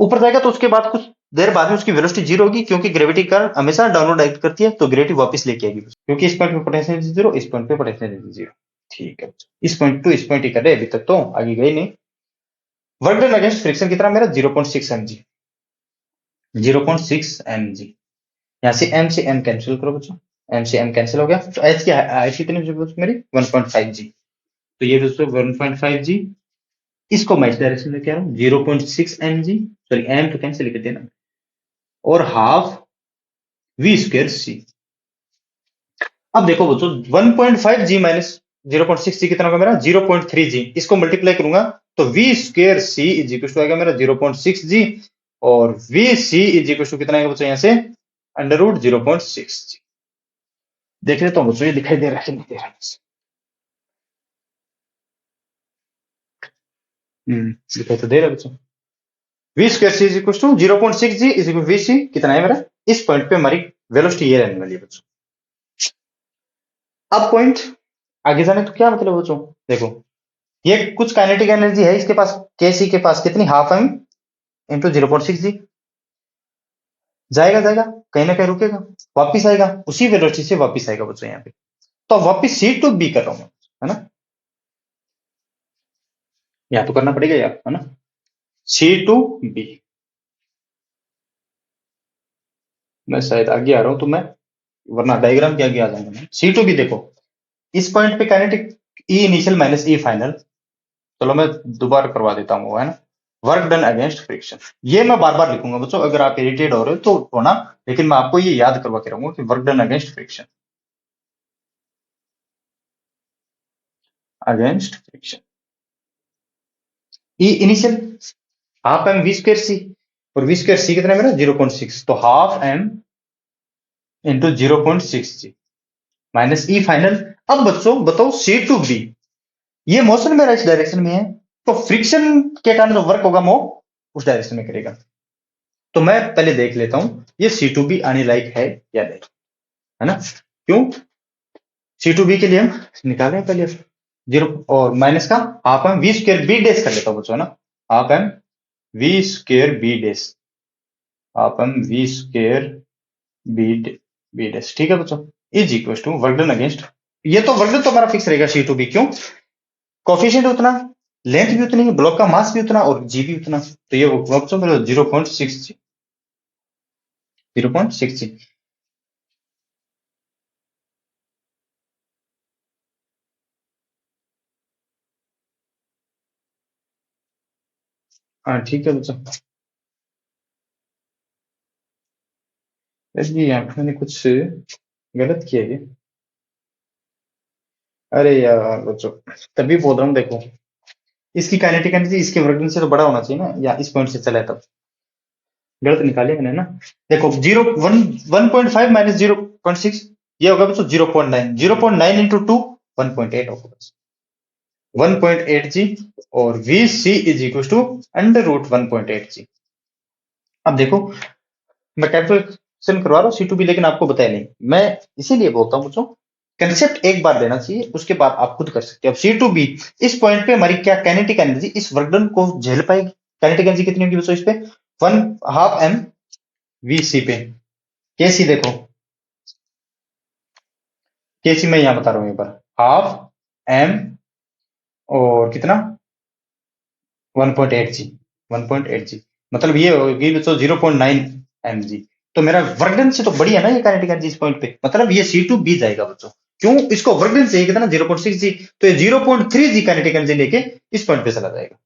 Speaker 1: ऊपर जाएगा तो उसके बाद कुछ देर बाद में उसकी वेलोसिटी जीरो होगी, क्योंकि ग्रेविटी का हमेशा डाउनवर्ड एक्ट करती है, तो ग्रेविटी वापस लेके आएगी, क्योंकि इस पॉइंट पे पोटेंशियल जीरो, इस पॉइंट पे पोटेंशियल जीरो, ठीक है। इस पॉइंट टू इस पॉइंट ही कर रहे अभी तक, तो आगे गई नहीं। वर्क डन अगेंस्ट फ्रिक्शन कितना मेरा 0.6 एम जी, 0.6 एम जी, यहाँ से एम कैंसिल करो बच्चों, एम से एम कैंसिल हो गया, तो एच की हाइट कितनी मेरी 1.5 जी, तो ये दोस्तों 1.5 जी, इसको मैं इस डायरेक्शन में कह रहा हूँ 0.6 एम जी, सॉरी एम तो कैंसिल कर देना, और हाफ वी स्क्वायर सी। अब देखो बच्चों 1.5 जी माइनस 0.6 जी कितना होगा मेरा 0.3 जी, इसको मल्टीप्लाई करूंगा तो V square C is equal to आएगा मेरा 0.6 जी, और V C is equal to कितना आएगा बच्चों यहाँ से अंडर रूट 0.6 जी। देख लेते हो बच्चों ये दिखाई दे रहा है कि नहीं दे रहा है, दिखाई तो दे रहा है बच्चों। V square C is equal to 0.6 G is equal V C कितना है मेरा, इस पॉइंट पे हमारी वेलोसिटी ये रहने वाली है बच्चों। अब पॉइंट आगे जाने तो क्या मतलब बच्चों, देखो ये कुछ काइनेटिक एनर्जी है इसके पास, केसी के पास कितनी हाफ एम इंटू 0.6 जी, जाएगा जाएगा कहीं ना कहीं रुकेगा, वापिस आएगा उसी वेलोसिटी से वापिस आएगा बच्चों यहाँ पे, तो वापिस सी टू बी कर रहा हूं मैं, है ना, यहाँ तो करना पड़ेगा यार, है ना, सी टू बी। मैं शायद आगे आ रहा हूं तो मैं, वरना डायग्राम के आगे आ जाऊंगा मैं। सी टू बी देखो इस पॉइंट पे काइनेटिक ई इनिशियल माइनस ई फाइनल, चलो मैं दोबारा करवा देता हूँ वो, है ना, वर्क डन अगेंस्ट फ्रिक्शन, ये मैं बार बार लिखूंगा बच्चों, अगर आप इरिटेट हो रहे हो तो होना, लेकिन मैं आपको ये याद करवा के रहूंगा कि work done against friction, against friction E initial half M V square C, और वी स्क्वायर सी कितना है मेरा 0.6, तो half M into 0.6 G minus E final. अब बच्चों बताओ सी टू बी, ये मोशन मेरा इस डायरेक्शन में है, तो फ्रिक्शन के कारण जो वर्क होगा वो उस डायरेक्शन में करेगा। तो मैं पहले देख लेता हूं ये सी टू बी आने लायक है या नहीं, है ना। क्यों, सी टू बी के लिए हम निकालें पहले जीरो और माइनस का half M V square B डेस कर लेता हूं बच्चों, है ना। Half M V square B डेस, half M V square B B डेस, ठीक है बच्चों, is equal to work done against, ये तो वर्क डन तो हमारा फिक्स रहेगा सी टू बी, क्यों, कोफिशिएंट उतना, लेंथ भी उतनी, ब्लॉक का मास भी उतना और जी भी उतना, तो ये बच्चों मेरा 0.6 जी, 0.6 जी। हाँ ठीक है बच्चों। जी यहाँ पे मैंने कुछ गलत किया है। अरे यार बच्चों, तभी बोल रहा हूँ देखो, इसकी काइनेटिक एनर्जी इसके वर्क से तो बड़ा होना चाहिए ना, या इस पॉइंट से चला है तब, गलत निकाले मैंने ना। देखो 1.5 माइनस 0.6, ये होगा बच्चों 0.9, 0.9 इंटू 2 1.8 होगा बच्चों, 1.8 जी, और V C is equal to under root 1.8 G. अब देखो मैं कैलकुलेशन करवा रहा हूँ सी टू बी, लेकिन आपको बताया नहीं, मैं इसीलिए बोलता हूँ बच्चों, कंसेप्ट एक बार लेना चाहिए, उसके बाद आप खुद कर सकते हो। अब सी टू बी इस पॉइंट पे हमारी क्या काइनेटिक एनर्जी इस वर्कडन को झेल पाएगी, काइनेटिक एनर्जी कितनी होगी बच्चों इस पे, वन हाफ एम वी सी पे, केसी देखो, केसी मैं यहां बता रहा हूं एक बार, हाफ एम और कितना 1.8 जी, 1.8 जी, मतलब ये होगी बच्चों 0.9 एम जी। तो मेरा वर्कडन से तो बढ़िया ना ये काइनेटिक एनर्जी इस पॉइंट पे, मतलब ये सी टू बी जाएगा बच्चों, क्यों, इसको वर्कडन चाहिए कितना 0.6 जी, तो ये 0.3 जी काइनेटिक एनर्जी लेके इस पॉइंट पे चला जाएगा,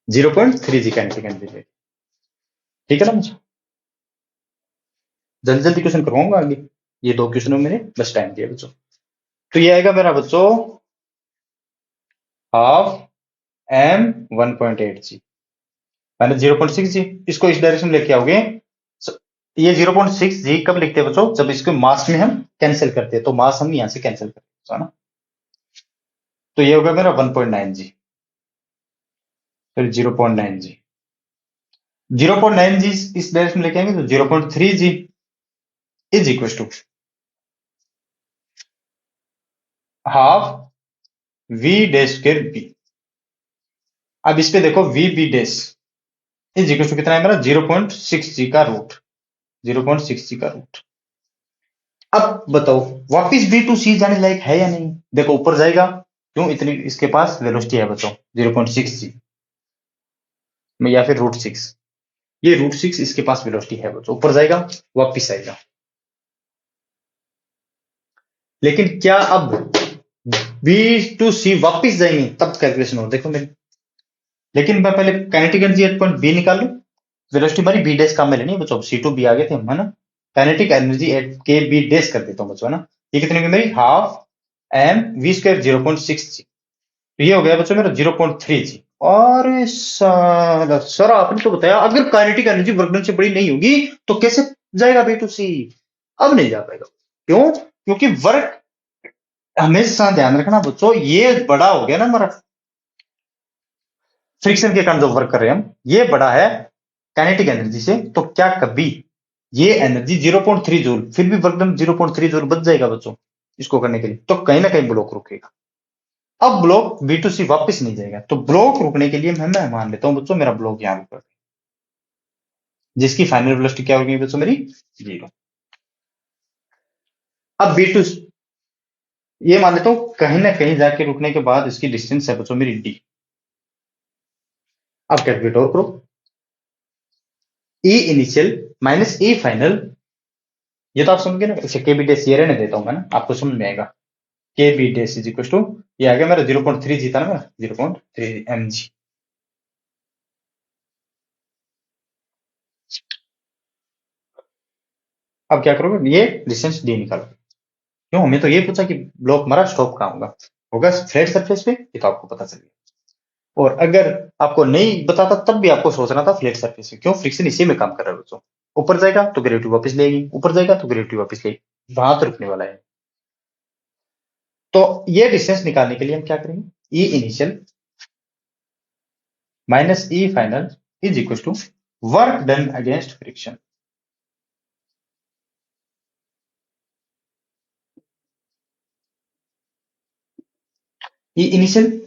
Speaker 1: 0.3 जी काइनेटिक एनर्जी लेके, ठीक है ना बच्चों। जल्दी जल्दी क्वेश्चन करवाऊंगा आगे, ये दो क्वेश्चनों में मैंने बस टाइम दिया बच्चों। तो ये आएगा मेरा बच्चों हाफ एम 1.8 जी माइनस 0.6 जी, इसको इस डायरेक्शन में लेके आओगे, ये 0.6 जी कब लिखते हैं बच्चों, जब इसको मास में हम कैंसिल करते हैं, तो मास हम यहां से कैंसिल करते हैं, है ना। तो ये होगा मेरा 1.9 जी, फिर 0.9 जी, 0.9 जी इस डायरेक्शन में लेके आएंगे तो 0.3 G is equal to half V dash square B. अब इस पे देखो V B dash is equal to कितना है मेरा 0.6 जी का रूट, 0.6 जी का रूट। अब बताओ वापिस बी टू सी जाने लायक है या नहीं, देखो ऊपर जाएगा, क्यों, इतनी इसके पास वेलोसिटी है बच्चों 0.6 जी, या फिर √6, ये √6 इसके पास वेलोसिटी है बच्चों, ऊपर जाएगा वापिस आएगा। लेकिन क्या अब बी टू सी वापिस जाएंगे तब कैलकुलेशन हो, देखो मेरी, लेकिन मैं पहले kinetic energy at point B निकाल लूं, वेलोसिटी हमारी बी डैश काम में लेनी है बच्चों, सी टू बी आगे थे हम, है ना। काइनेटिक एनर्जी एट के बी डैश कर देता हूं बच्चों, है ना। ये कितनी होगी मेरी हाफ एम वी स्क्वायर 0.6 जी, तो ये हो गया बच्चों मेरा 0.3 जी। और सर आपने तो बताया अगर काइनेटिक एनर्जी वर्क डन से बड़ी नहीं होगी तो कैसे जाएगा बी टू सी, अब नहीं जा पाएगा, क्यों, क्योंकि वर्क, हमेशा ध्यान रखना बच्चों, ये बड़ा हो गया ना हमारा फ्रिक्शन के कारण जो वर्क कर रहे हैं हम, ये बड़ा है काइनेटिक एनर्जी से, तो क्या कभी ये एनर्जी 0.3 जूल, फिर भी वर्क डन 0.3 जूल बच जाएगा बच्चों इसको करने के लिए, तो कहीं ना कहीं ब्लॉक रुकेगा। अब ब्लॉक बी टू सी वापिस नहीं जाएगा, तो ब्लॉक रुकने के लिए मैं मान लेता हूं बच्चों मेरा ब्लॉक यहां रुक, जिसकी फाइनल वेलोसिटी क्या होगी बच्चों मेरी 0। अब बी टू ये मान लेता हूं कहीं ना कहीं जाके रुकने के बाद इसकी डिस्टेंस है बच्चों मेरी डी। अब कैलकुलेट और करो, E initial minus E final, ये तो आप समझ गए ना, इसे के बी डेस ये रहने देता हूं मैं ना, आपको समझ में आएगा, के बी डेस इज इक्वल टू, ये आ गया मेरा 0.3 जीता ना मेरा 0.3 एम जी। अब क्या करोगे, ये डिस्टेंस डी निकालो, क्यों, हमें तो ये पूछा कि ब्लॉक हमारा स्टॉप कहाँ होगा, होगा फ्लैट सरफेस पे, ये तो आपको पता चल गया। और अगर आपको नहीं बताता तब भी आपको सोचना था फ्लैट सरफेस है, क्यों? फ्रिक्शन इसी में काम कर रहा है बच्चों। ऊपर जाएगा तो ग्रेविटी वापस लेगी, ऊपर जाएगा तो ग्रेविटी वापस लेगी, वहां तो रुकने वाला है। तो ये डिस्टेंस निकालने के लिए हम क्या करेंगे? E initial minus E final is equal to work done against friction. E initial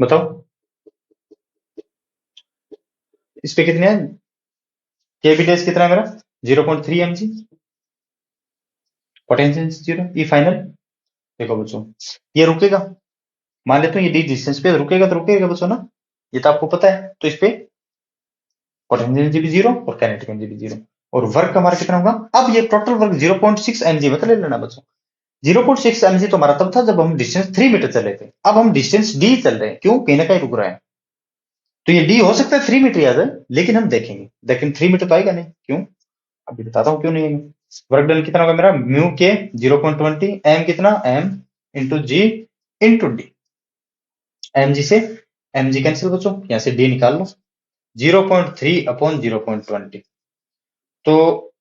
Speaker 1: बताओ इस पे कितने हैं? के बी डैश कितना है मेरा? 0.3 mg, पोटेंशियल जीरो। ई फाइनल देखो बच्चों, ये रुकेगा, मान लेते हैं ये डी डिस्टेंस पे रुकेगा, तो रुकेगा बच्चों ना, ये तो आपको पता है। तो इस पे पोटेंशियल एनर्जी भी जीरो और काइनेटिक एनर्जी भी जीरो, और वर्क हमारा कितना होगा? अब ये टोटल वर्क 0.6 mg मतलब ले लेना बच्चों। 0.6 mg तो हमारा तब था जब हम डिस्टेंस 3 मीटर चल रहे थे, अब हम डिस्टेंस डी चल रहे हैं, क्यों? कहीं ना कहीं रुक रहा है। तो ये डी हो सकता है 3 मीटर आ जाए, लेकिन हम देखेंगे, लेकिन 3 मीटर तो आएगा नहीं, क्यों? अभी बताता हूँ क्यों नहीं आएगा। वर्क डन कितना होगा मेरा? म्यू के 0.20, एम कितना? एम इंटू जी इंटू डी। एम जी से एम जी कैंसिल बच्चों, यहां से डी निकाल लो, 0.3 अपॉन 0.20। तो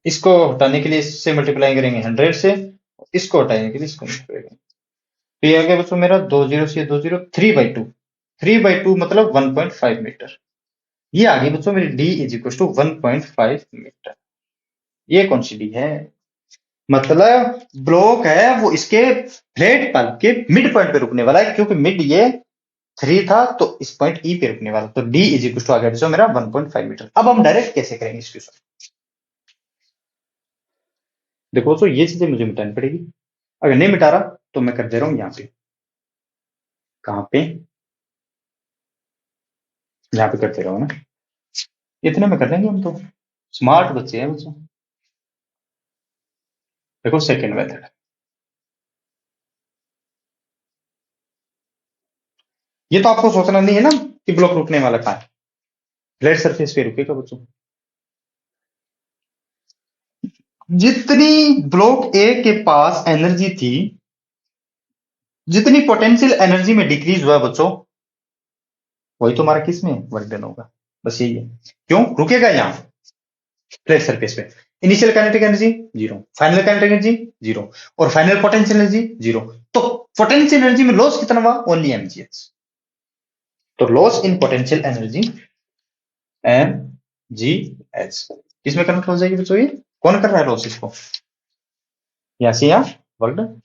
Speaker 1: इसको हटाने के लिए इससे मल्टीप्लाई करेंगे 100 से, इसको हटाने के लिए इसको मल्टीप्लाई करेंगे, तो ये आ गया बच्चों मेरा 20 से 20, 3/2। 3/2 मतलब 1.5 मीटर। ये आ गई बच्चों मेरी D is equal to 1.5 metre. ये कौन सी डी है? मतलब ब्लॉक है वो इसके फ्लैट पल्प के मिड पॉइंट पे रुकने वाला है, क्योंकि मिड ये 3 था, तो इस पॉइंट ई पे रुकने वाला। तो डी इज इक्वल टू आ गया बच्चों मेरा 1.5 मीटर। अब हम डायरेक्ट कैसे करेंगे इसके साथ? देखो तो ये चीजें मुझे मिटानी पड़ेगी, अगर नहीं मिटा रहा तो मैं कर दे रहा हूं यहाँ पे। कहाँ पे? यहाँ पे करते रहो ना, इतने में कर लेंगे हम तो, स्मार्ट बच्चे हैं बच्चों। देखो सेकंड मेथड, ये तो आपको सोचना नहीं है ना कि ब्लॉक रुकने वाला कहाँ है, फ्लैट सरफेस पे रुकेगा बच्चों। जितनी ब्लॉक ए के पास एनर्जी थी, जितनी पोटेंशियल एनर्जी में डिक्रीज हुआ बच्चों, वही तो हमारा किस में वर्क डन होगा, बस यही है। क्यों रुकेगा यहाँ फ्लैट सरफेस पे? Initial kinetic energy zero, final kinetic energy zero, और फाइनल पोटेंशियल एनर्जी जीरो। तो पोटेंशियल एनर्जी में लॉस कितना हुआ? Only mgh। तो loss in potential energy mgh किसमें कन्वर्ट हो जाएगी बच्चों? ये कौन कर रहा है लॉस इसको? यहाँ से यहाँ वर्क डन।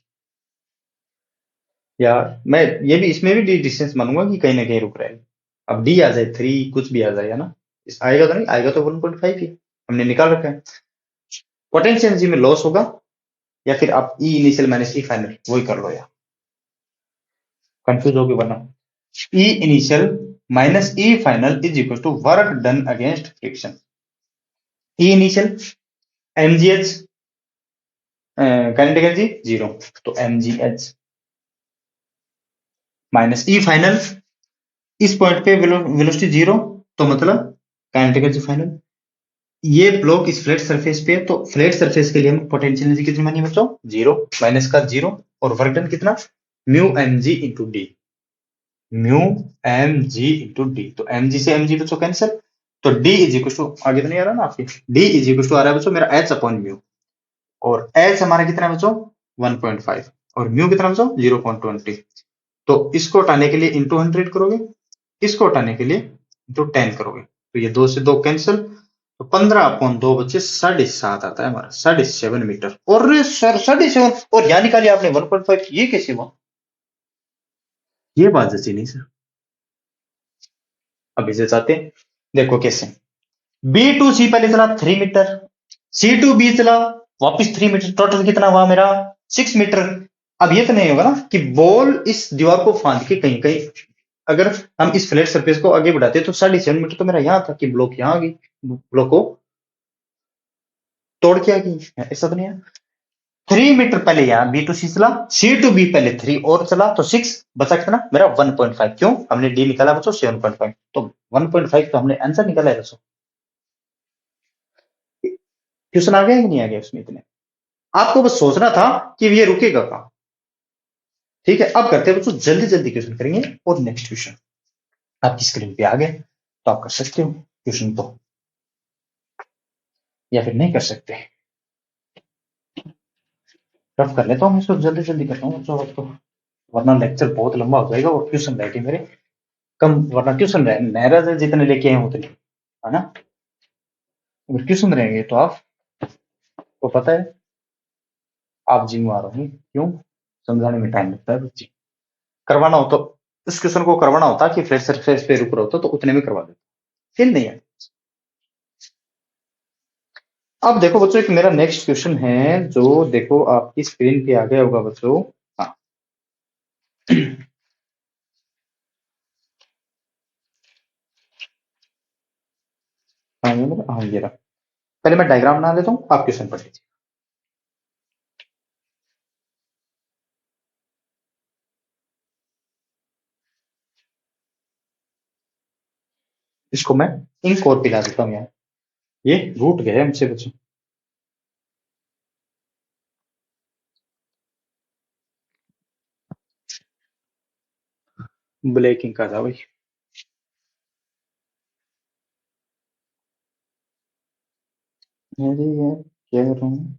Speaker 1: या मैं ये भी इसमें भी डिस्टेंस मानूंगा कि कहीं ना कहीं रुक रहा है। अब डी आ जाए 3 कुछ भी आ जाए, है ना, इस आएगा तो नहीं आएगा, तो 1.5 ही हमने निकाल रखा है। पोटेंशियल एनर्जी में लॉस होगा, या फिर आप E initial minus E final वही कर लो, या कंफ्यूज होगी वरना। E initial minus E final is equal to work done against friction. E initial mgh kinetic energy zero, तो mgh माइनस ई फाइनल, इस पॉइंट पे वेलोसिटी जीरो, तो मतलब काइनेटिक एनर्जी फाइनल। ये ब्लॉक इस फ्लैट सरफेस पे है, तो फ्लैट सरफेस के लिए हम पोटेंशियल एनर्जी कितनी मानी बच्चों? जीरो, माइनस का जीरो, और वर्क डन कितना? Mu M G into D, mu M G into D. तो एम जी से एम जी बच्चों कैंसिल, तो डी इज इक्वल टू, आगे तो नहीं आ रहा ना आपके, डी इज इक्वल टू आ रहा है बच्चों मेरा एच अपॉन म्यू, और एच हमारा कितना है बच्चों? 1.5, और म्यू कितना बच्चों? 0.20। तो इसको हटाने के लिए इंटू 100 करोगे, इसको हटाने के लिए इंटू 10 करोगे, तो ये 2 से 2 कैंसिल, तो 15/2 बच्चे 7.5 आता है हमारा, 7.5 मीटर। और सर 7.5, और यहाँ निकालिए आपने 1.5, ये कैसे हुआ? ये बात जची नहीं सर। अब इसे चाहते हैं, देखो कैसे। बी टू सी पहले चला 3 मीटर, सी टू बी चला वापस 3 मीटर, टोटल कितना हुआ मेरा? 6 मीटर। अब ये तो नहीं होगा ना कि बॉल इस दीवार को फांद के कहीं कहीं, अगर हम इस फ्लैट सरफेस को आगे बढ़ाते तो 7.5 मीटर तो मेरा यहाँ था, कि ब्लॉक यहाँ आ गई, ब्लॉक को तोड़ के आ गई, ऐसा तो नहीं है। 3 मीटर पहले यहाँ बी टू सी चला, सी टू बी पहले 3 और चला, तो 6 बचा कितना मेरा? 1.5। क्यों? हमने डी निकाला बच्चों 7.5, तो 1.5 तो हमने आंसर निकाला है बच्चों। क्वेश्चन आ गया कि नहीं आ गया उसमें इतने? आपको बस सोचना था कि ये रुकेगा कहां। ठीक है, अब करते हैं बच्चों, जल्दी जल्दी क्वेश्चन करेंगे। और नेक्स्ट क्वेश्चन आपकी स्क्रीन पे आ गया, तो आप कर सकते हो क्वेश्चन तो, या फिर नहीं कर सकते। रफ कर लेता हूँ मैं इसको, जल्दी जल्दी करता हूँ बच्चों अब तो, वरना लेक्चर बहुत लंबा हो जाएगा और क्वेश्चन रहेंगे मेरे कम, वरना ट्यूशन रहे नहरा से जितने लेके आए उतने, है ना। अगर ट्यूशन रहेंगे तो आपको पता है आप जिम्मेवार होंगे, क्यों, समझाने में टाइम लगता है बच्चे, करवाना हो तो इस क्वेश्चन को करवाना होता कि फ्रेश सरफेस पे रुक रहा होता तो उतने में करवा देता, फिर नहीं है। अब देखो बच्चों, एक मेरा नेक्स्ट क्वेश्चन है जो देखो आपकी स्क्रीन पे आ गया होगा बच्चों। हाँ हाँ ये रहा। पहले मैं डायग्राम बना लेता हूँ, आप क्वेश्चन पढ़ लीजिए। इसको मैं इंक और पिला देता हूँ यार, ये रूट गए हमसे बच्चों। ब्लैक इंक आ जाओ भाई। अरे यार क्या कर रहा हूँ।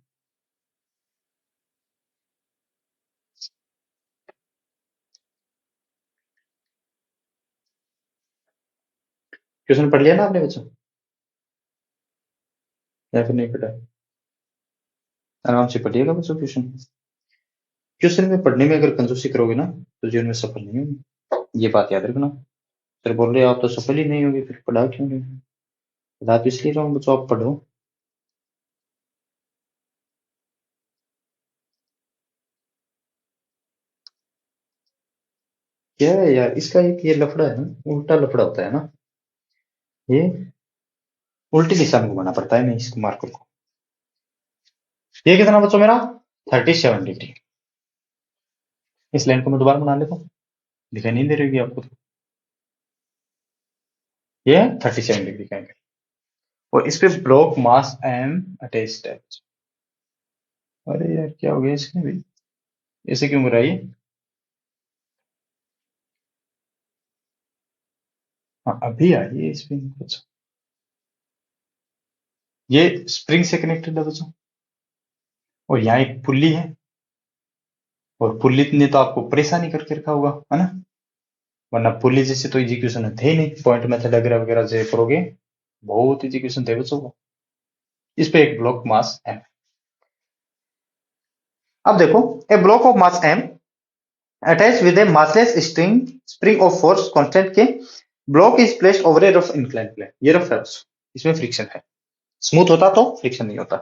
Speaker 1: क्वेश्चन पढ़ लिया ना आपने बच्चों, या फिर नहीं पढ़ा। आराम से पढ़िएगा बच्चों क्वेश्चन। क्वेश्चन में पढ़ने में अगर कंजूसी करोगे ना तो जीवन में सफल नहीं होगी, ये बात याद रखना। फिर बोल रहे हो आप तो सफल ही नहीं होगी, फिर पढ़ा क्यों नहीं। बता तो इसलिए रहा हूँ बच्चों, आप पढ़ो। क्या है यार इसका, एक ये लफड़ा है ना, उल्टा लफड़ा होता है ना, ये उल्टी दिशा में घुमाना पड़ता है मैं इस मार्कर को। ये कितना बच्चों मेरा 37 डिग्री। इस लाइन को मैं दोबारा बना लेता हूँ, दिखाई नहीं दे रही होगी आपको तो। ये 37 डिग्री का एंगल, और इस पे ब्लॉक मास एम अटैच्ड है। अरे यार क्या हो गया इसमें भी, ऐसे क्यों हो रहा है ये। हाँ अभी आई है इस पे कुछ, ये स्प्रिंग से कनेक्टेड है बच्चों, और यहाँ एक पुल्ली है, और पुल्ली ने तो आपको परेशानी करके रखा होगा, है ना। वरना पुल्ली जैसे तो एग्जीक्यूशन थे ही नहीं, पॉइंट मेथड वगैरह वगैरह से करोगे बहुत एग्जीक्यूशन थे बच्चों को। इस पे एक ब्लॉक मास एम। अब देखो, a block of mass M attach with a massless string spring of force constant K, block is placed over a rough incline plane. ये रफ है, इसमें फ्रिक्शन है, स्मूथ होता तो फ्रिक्शन नहीं होता।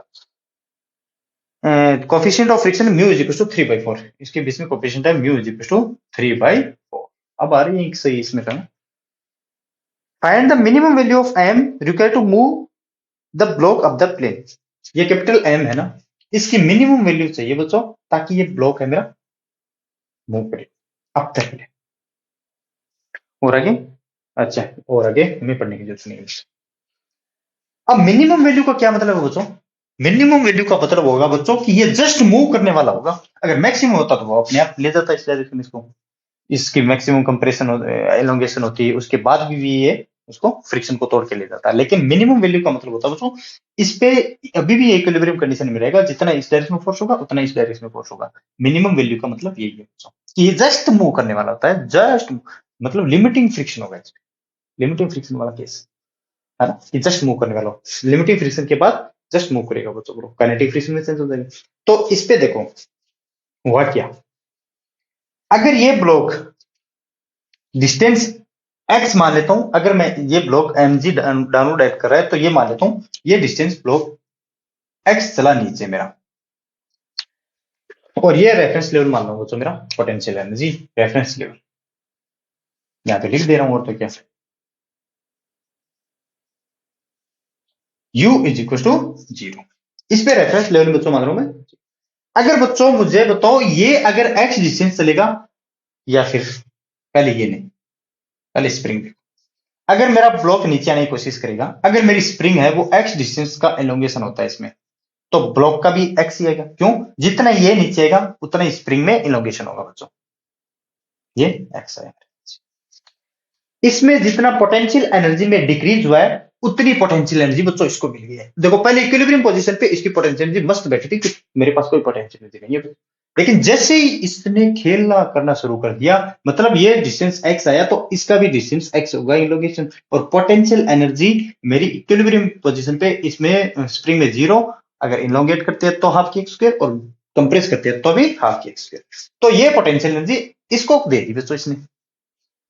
Speaker 1: Coefficient of friction mu is equal to 3/4, इसके बीच में कोफिशिएंट है म्यू इज इक्वल टू 3/4। अब आ रही है एक सही इसमें था, find the minimum value of M required to move the block of the plane. ये कैपिटल एम है ना, इसकी मिनिमम वैल्यू चाहिए बच्चों, ताकि ये ब्लॉक है मेरा मूव करे अब तक ले। और आगे, अच्छा और आगे हमें पढ़ने की जरूरत नहीं है। अब मिनिमम वैल्यू का क्या मतलब है बच्चों, मिनिमम वैल्यू का मतलब होगा बच्चों कि ये जस्ट मूव करने वाला होगा। अगर मैक्सिमम होता तो वो अपने आप ले जाता इस डायरेक्शन, इसको इसकी मैक्सिमम कंप्रेशन एलोंगेशन होती है, उसके बाद भी ये उसको फ्रिक्शन को तोड़ के ले जाता है। लेकिन मिनिमम वैल्यू का मतलब होता है बच्चों, इस पे अभी भी इक्विलिब्रियम कंडीशन में रहेगा, जितना इस डायरेक्शन में फोर्स होगा उतना इस डायरेक्शन में फोर्स होगा। मिनिमम वैल्यू का मतलब यही है बच्चों कि ये जस्ट मूव करने वाला होता है, जस्ट मतलब लिमिटिंग फ्रिक्शन होगा इस पे, लिमिटिंग फ्रिक्शन वाला केस है ना, कि जस्ट मूव करने वाला, लिमिटिंग फ्रिक्शन के बाद जस्ट मूव करेगा बच्चों को, काइनेटिक फ्रिक्शन में चेंज हो जाएगा। तो इस पे देखो हुआ क्या, अगर ये ब्लॉक डिस्टेंस एक्स मान लेता हूं, अगर मैं ये block M G downward act कर रहा है तो ये मान लेता हूं ये डिस्टेंस ब्लॉक एक्स चला नीचे मेरा, और ये रेफरेंस लेवल मान लो बच्चों मेरा पोटेंशियल एनर्जी रेफरेंस लेवल, यहां पे लिख दे रहा हूं, और तो क्या, u इज इक्वल टू 0। इस पे रेफरेंस लेवल बच्चों मान रहा हूं मैं। अगर बच्चों मुझे बताओ ये अगर एक्स डिस्टेंस चलेगा, या फिर पहले ये नहीं, पहले स्प्रिंग देखो, अगर मेरा ब्लॉक नीचे आने की कोशिश करेगा, अगर मेरी स्प्रिंग है वो एक्स डिस्टेंस का एलोंगेशन होता है इसमें, तो ब्लॉक का भी एक्स ही आएगा। क्यों? जितना ये नीचे आएगा उतना ही स्प्रिंग में इलोंगेशन होगा बच्चों, ये एक्स आएगा। इसमें जितना पोटेंशियल एनर्जी में डिक्रीज हुआ है उतनी पोटेंशियल एनर्जी बच्चों इसको मिल गई है। देखो पहले इक्विलिब्रियम पोजीशन पे इसकी पोटेंशियल एनर्जी मस्त बैठी थी कि मेरे पास कोई पोटेंशियल एनर्जी नहीं है, लेकिन जैसे ही इसने खेलना करना शुरू कर दिया, मतलब ये डिस्टेंस एक्स आया तो इसका भी डिस्टेंस एक्स होगा इलोंगेशन, और पोटेंशियल एनर्जी मेरी इक्विलिब्रियम पोजीशन पे इसमें स्प्रिंग में जीरो, अगर इलोंगेट करते हैं तो हाफ की एक्स स्क्वायर और कंप्रेस करते हैं तो भी हाफ की एक्स स्क्वायर। तो ये पोटेंशियल एनर्जी इसको दे दी बच्चों इसने।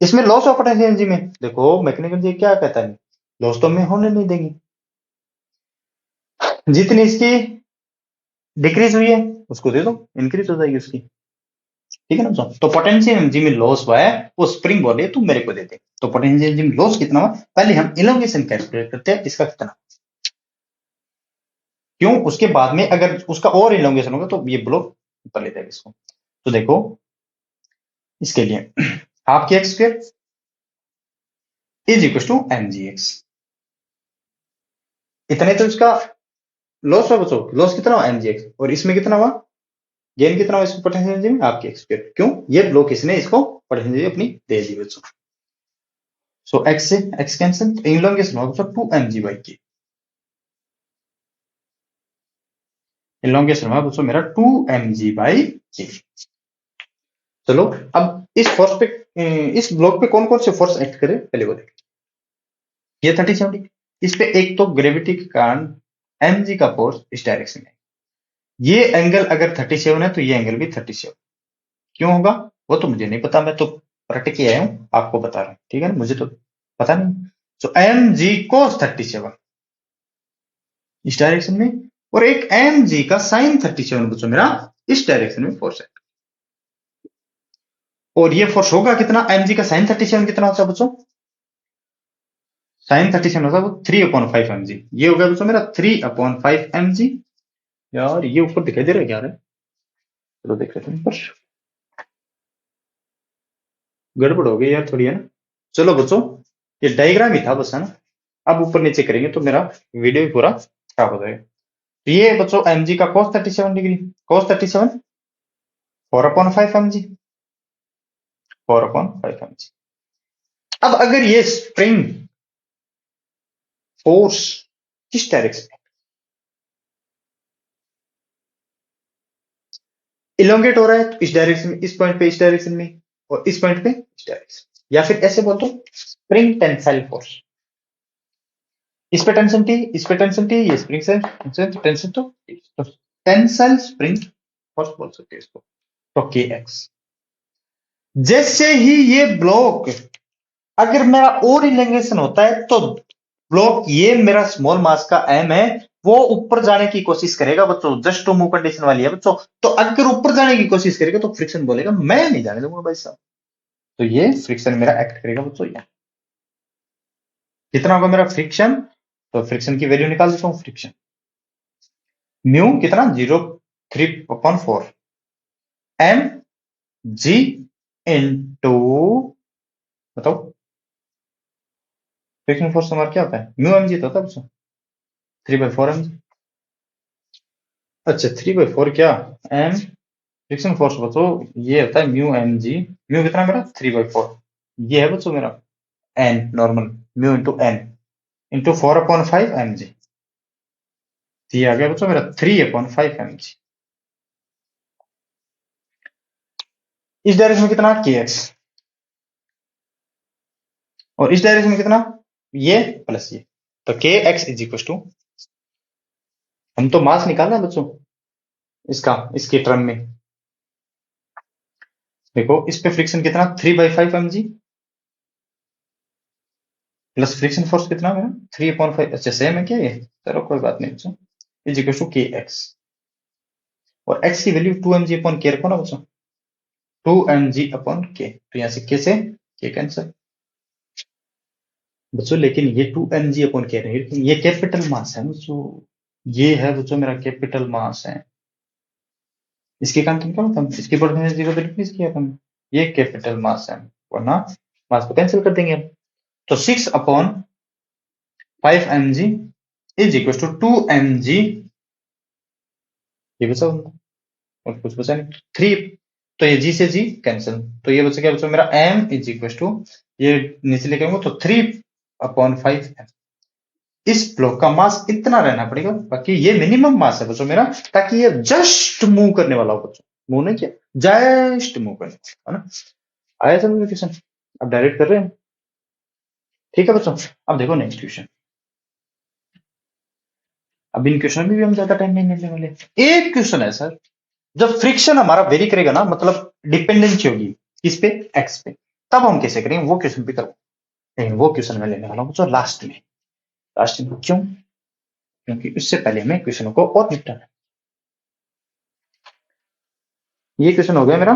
Speaker 1: इसमें लॉस ऑफ पोटेंशियल एनर्जी में देखो मैकेनिकल एनर्जी क्या कहता है, लॉस तो में होने नहीं देंगी, जितनी इसकी डिक्रीज हुई है उसको दे दो, इंक्रीज हो जाएगी उसकी, ठीक है ना बच्चों। तो पोटेंशियल एनर्जी में लॉस हुआ है वो स्प्रिंग बोले तुम मेरे को दे दे, तो पोटेंशियल एनर्जी में लॉस कितना हुआ, पहले हम इलोंगेशन कैलकुलेट करते हैं इसका कितना, क्यों उसके बाद में अगर उसका और इलोंगेशन होगा तो ये ब्लॉक ऊपर ले जाएगा इसको। तो देखो इसके लिए हाफ की X square is equal to M G X, इतने तो इसका लॉस हुआ बच्चों, लॉस कितना हुआ एम जी एक्स, और इसमें कितना हुआ गेन कितना हुआ इसको पोटेंशियल एनर्जी में आपकी एक्स स्क्वायर, क्यों ये ब्लॉक इसने इसको पोटेंशियल एनर्जी अपनी दे दी बच्चों। सो एक्स से एक्स कैंसिल, इलोंगेशन होगा बच्चों 2 mg की, इलोंगेशन हुआ बच्चों मेरा 2 mg/k। चलो अब इस फोर्स पे, इस ब्लॉक पे कौन कौन से फोर्स एक्ट करे पहले वो देखें। ये 30 इस पे एक तो ग्रेविटी के कारण mg का फोर्स इस डायरेक्शन में, ये एंगल अगर 37 है तो ये एंगल भी 37, क्यों होगा वो तो मुझे नहीं पता, मैं तो प्रैक्टिस के आया हूं आपको बता रहा हूं, ठीक है ना, मुझे तो पता नहीं। सो mg cos 37 इस डायरेक्शन में, और एक mg का sin 37 बच्चों मेरा इस डायरेक्शन में फोर्स है, और ये फोर्स होगा कितना, mg का sin 37 कितना होता है बच्चों, sin 37 होता है वो 3/5 mg, ये हो गया बच्चों मेरा 3/5 mg। यार ये ऊपर दिखाई दे रहा है क्या है, चलो देख लेते हैं ऊपर, गड़बड़ हो गई यार थोड़ी है ना। चलो बच्चों ये डायग्राम ही था बस, है ना, अब ऊपर नीचे करेंगे तो मेरा वीडियो भी पूरा खराब हो जाएगा। तो ये बच्चों mg का cos 37 degree, cos 37 4/5 mg, 4/5 mg। अब अगर ये स्प्रिंग फोर्स किस डायरेक्शन में इलोंगेट हो रहा है, तो इस डायरेक्शन में, इस पॉइंट पे इस डायरेक्शन में, और इस पॉइंट पे इस डायरेक्शन, या फिर ऐसे बोल दो स्प्रिंग टेंसाइल फोर्स, इस पे टेंशन टी, इस पे टेंशन टी, ये स्प्रिंग से टेंशन तो टेंसाइल स्प्रिंग फोर्स बोल सकते हैं इसको, तो के एक्स। जैसे ही ये ब्लॉक अगर मेरा और इलेंगेशन होता है तो ब्लॉक, ये मेरा स्मॉल मास का एम है, वो ऊपर जाने की कोशिश करेगा बच्चों, जस्ट टू मूव कंडीशन वाली है बच्चों, तो अगर ऊपर जाने की कोशिश करेगा तो फ्रिक्शन बोलेगा मैं नहीं जाने दूंगा भाई साहब, तो ये फ्रिक्शन मेरा एक्ट करेगा बच्चों। ये कितना होगा मेरा फ्रिक्शन, तो फ्रिक्शन की वैल्यू निकाल देता हूं, फ्रिक्शन म्यू कितना 0.3/4 एम जी इंटू, बताओ फ्रिक्शन फोर्स हमारा क्या होता है, म्यू एम जी तो होता है बच्चों 3/4 एम जी। अच्छा 3/4 क्या, एम फ्रिक्शन फोर्स बच्चों ये होता है म्यू एम जी, म्यू कितना मेरा 3/4, ये है बच्चों मेरा N normal, mu into N into 4/5 M G, ये आ गया बच्चों मेरा 3/5 एम जी। इस डायरेक्शन में कितना के एक्स, और इस डायरेक्शन में कितना ये प्लस ये, तो के एक्स इज इक्वल टू, हम तो मास निकालना है बच्चों इसका, इसके टर्म में देखो इस पे फ्रिक्शन कितना 3/5 M G, plus friction force कितना है 3/5, अच्छा सेम है क्या ये, चलो कोई बात नहीं बच्चों, is equal to K x, और एक्स की वैल्यू 2 mg/k रखो ना बच्चों, 2 mg/k, तो यहां से के से के कैंसिल बच्चों, लेकिन ये 2 mg/k नहीं, ये कैपिटल मास है बच्चों, ये है बच्चों मेरा कैपिटल मास है, इसके कारण तुम क्या होता है इसकी पोटेंशियल जीरो पे डिक्रीज किया था, ये कैपिटल मास है, वरना मास को कैंसिल कर देंगे हम। तो 6/5 mg is equal to 2 mg ये बचा उनका, और कुछ बचा नहीं। 3, तो ये जी से जी कैंसिल, तो ये बचा क्या बचा मेरा m इज इक्वल टू, ये नीचे लेके आऊंगा तो 3/5 m। इस ब्लॉक का मास इतना रहना पड़ेगा, बाकी ये मिनिमम मास है बच्चों मेरा, ताकि ये जस्ट मूव करने वाला हो बच्चों, मूव नहीं किया, जस्ट मूव करने वाला, है ना। आया समझ में क्वेश्चन? अब डायरेक्ट कर रहे हैं, ठीक है बच्चों। अब देखो नेक्स्ट क्वेश्चन। अब इन क्वेश्चन में भी हम ज्यादा टाइम नहीं मिलने वाले। एक क्वेश्चन है सर, जब फ्रिक्शन हमारा वेरी करेगा ना, मतलब डिपेंडेंसी होगी किस पे, एक्स पे, तब हम कैसे करेंगे वो क्वेश्चन पे करो। लेकिन वो क्वेश्चन मैं लेने वाला हूँ बच्चों लास्ट में। लास्ट में क्यों? क्योंकि उससे पहले हमें क्वेश्चनों को और निपटाना है। ये क्वेश्चन हो गया मेरा।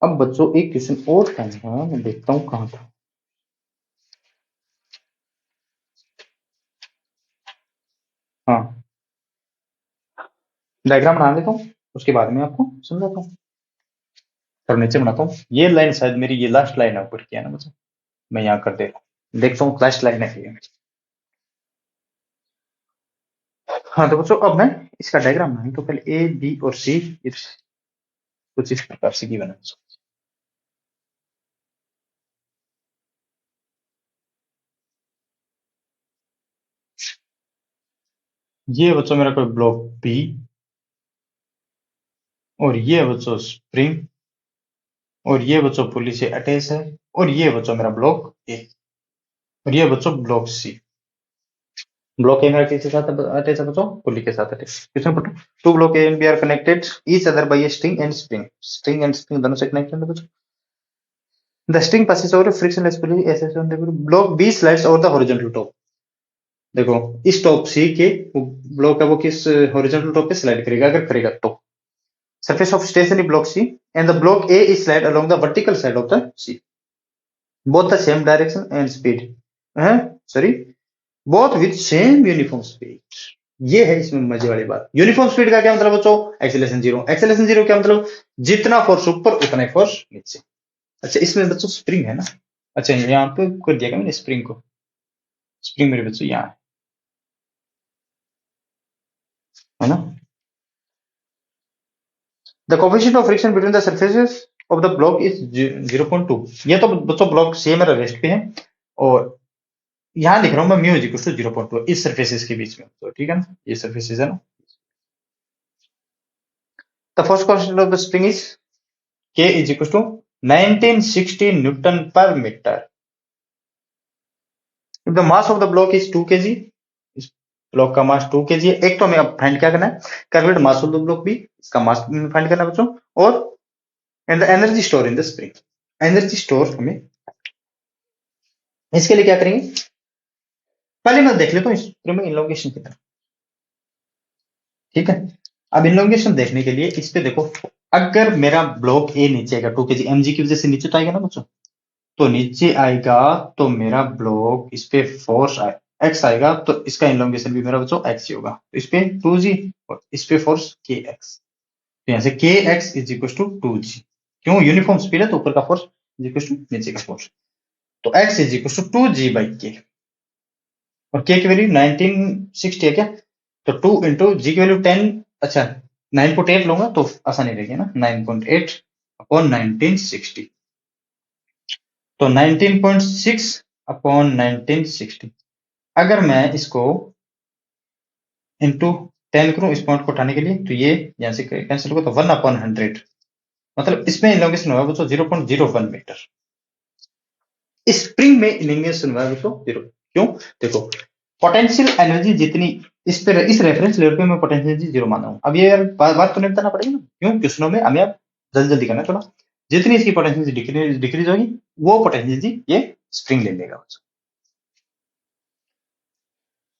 Speaker 1: अब बच्चों एक क्वेश्चन और था, मैं देखता हूँ कहाँ था। हाँ, डायग्राम बना देता हूँ, उसके बाद में आपको समझाता हूँ। और नीचे बनाता हूँ, ये लाइन शायद मेरी ये लास्ट लाइन है ऊपर की, है ना बच्चों। मैं यहाँ कर देता हूँ, देखता हूँ लास्ट लाइन है ये। हाँ तो बच्चों अब मैं इसका डायग्राम बनाऊँ, तो पहले ए बी और सी कुछ इस प्रकार से गिवन है। ये बच्चों मेरा कोई ब्लॉक बी, और ये बच्चों स्प्रिंग, और ये बच्चों पुली से अटैच है, और ये बच्चों मेरा ब्लॉक ए, और ये बच्चों ब्लॉक सी। ब्लॉक ए मेरा किसके साथ अटैच है बच्चों? पुली के साथ अटैच। क्वेश्चन पढ़ो। Two block A and B are connected each other by a string and spring. String and spring दोनों से कनेक्टेड है बच्चों। The string passes over a frictionless pulley SS on the block B slides over the horizontal top। देखो इस top सी के block है वो किस हॉरिजॉन्टल टॉप पे स्लाइड करेगा, अगर करेगा तो। surface of stationary block C and the block A is slide along the vertical side of the C, both the same direction and speed, sorry, both with same uniform speed। ये है इसमें मजे वाली बात। यूनिफॉर्म स्पीड का क्या मतलब बच्चों? Acceleration zero. एक्सेलरेशन जीरो क्या मतलब? जितना फोर्स ऊपर उतना ही फोर्स नीचे। अच्छा इसमें बच्चों स्प्रिंग है ना, अच्छा यहाँ पे कर दिया मैंने स्प्रिंग को। स्प्रिंग मेरे बच्चों यहाँ है ना। The coefficient of friction between the surfaces of the block is 0.2। ये तो बच्चों ब्लॉक सी मेरा रेस्ट पे है, और यहाँ लिख रहा हूँ मैं म्यू इज इक्वल टू 0.2 इस सरफेसेस के बीच में, तो ठीक है ना, ये सरफेसेस है ना। The force constant of the spring is K is equal to 1960 newton per metre. If the mass of the block is 2 kg, इस ब्लॉक का मास 2 kg है। एक तो हमें अब फाइंड क्या करना है, calculate mass of the block भी, इसका मास फाइंड करना है बच्चों, और and the energy store in the spring. Energy store हमें, इसके लिए क्या करेंगे, पहले मैं देख लेता हूँ स्प्रिंग में इलोंगेशन कितना, ठीक है। अब इलोंगेशन देखने के लिए इस पे देखो, अगर मेरा ब्लॉक ए नीचे आएगा 2 kg mg की वजह से नीचे तो आएगा ना बच्चों, तो नीचे आएगा तो मेरा ब्लॉक इस पे फोर्स एक्स आएगा, तो इसका इलोंगेशन भी मेरा बच्चों एक्स ही होगा। तो इस पे 2g और इस पे फोर्स के एक्स, तो यहाँ से के x is equal to 2g। क्यों? यूनिफॉर्म स्पीड है तो ऊपर का फोर्स इज इक्वल टू नीचे का फोर्स, तो x is equal to 2g/k, और के की वैल्यू 1960 है क्या, तो 2 इंटू जी की वैल्यू 10, अच्छा 9.8 लूंगा तो आसानी रहेगी ना, 9.8 अपॉन 1960, तो 19.6 अपॉन 1960। अगर मैं इसको इंटू 10 करूं इस पॉइंट को उठाने के लिए, तो ये यहां से कैंसिल होगा, तो 1/100, मतलब इसमें इलोंगेशन होगा दोस्तों 0.01 मीटर। स्प्रिंग में इलोंगेशन होगा दोस्तों 0। क्यों? देखो पोटेंशियल एनर्जी जितनी इस रेफरेंस लेवल पे मैं पोटेंशियल एनर्जी 0 मान रहा हूं। अब ये यार बात तो नहीं बताना पड़ेगा ना, क्यों? क्वेश्चनों में हमें अब जल्दी जल्दी करना है थोड़ा। जितनी इसकी पोटेंशियल डिक्रीज होगी, वो पोटेंशियल एनर्जी ये स्प्रिंग ले लेगा।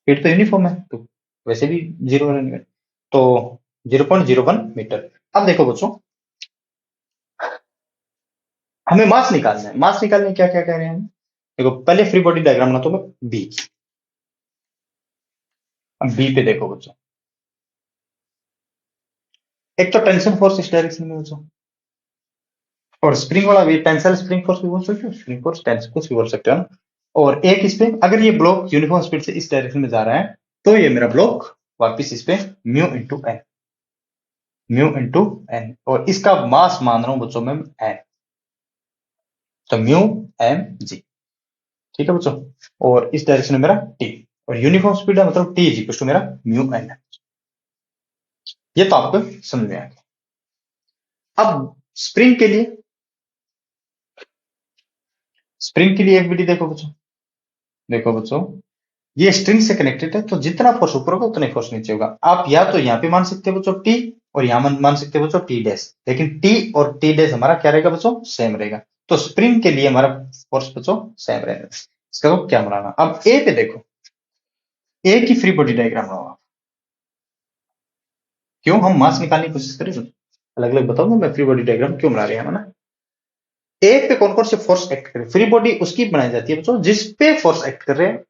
Speaker 1: स्पीड तो यूनिफॉर्म है, तो वैसे भी 0 रहने वाली, तो 0.01 मीटर। अब देखो बच्चों, हमें मास निकालना है। मास निकालने क्या क्या कह रहे हैं हम, देखो पहले फ्री बॉडी डायग्राम बनाता हूं मैं बी की। अब बी पे देखो बच्चों, एक तो टेंशन फोर्स इस डायरेक्शन में बच्चों, और स्प्रिंग वाला भी टेंसाइल स्प्रिंग फोर्स भी बोल सकते हो, स्प्रिंग फोर्स टेंशन कुछ भी बोल सकते हो ना। और एक इस पे, अगर ये ब्लॉक यूनिफॉर्म स्पीड से इस डायरेक्शन में जा रहा है, तो ये मेरा ब्लॉक वापिस इस पे mu into N. Mu into N, और इसका मास मान रहा हूं बच्चों में एन, तो म्यू एम जी, ठीक है बच्चों। और इस डायरेक्शन में मेरा टी, और यूनिफॉर्म स्पीड है मतलब टी इज इक्वल टू मेरा म्यू एन है। ये तो आपको समझ में आ गया। अब स्प्रिंग के लिए एक विधि देखो बच्चों, देखो बच्चों, ये स्ट्रिंग से कनेक्टेड है, तो जितना फोर्स ऊपर होगा उतना ही फोर्स नीचे होगा। आप या तो यहाँ पे मान सकते हो बच्चों टी, और यहाँ मान सकते हो बच्चों टी डैश, लेकिन टी और टी डैश हमारा क्या रहेगा बच्चों, सेम रहेगा। तो स्प्रिंग के लिए हमारा फोर्स बच्चों सेम रहेगा। इसका तो क्या बनाना। अब ए पे देखो, ए की फ्री बॉडी डायग्राम बनाओ। क्यों हम मास निकालने की कोशिश करें, अलग अलग बताऊंगा मैं फ्री बॉडी डायग्राम क्यों बना रहे हैं ना। ए पे कौन कौन से फोर्स एक्ट करे, फ्री बॉडी उसकी बनाई जाती है बच्चों जिस पे फोर्स एक्ट कर रहे हैं।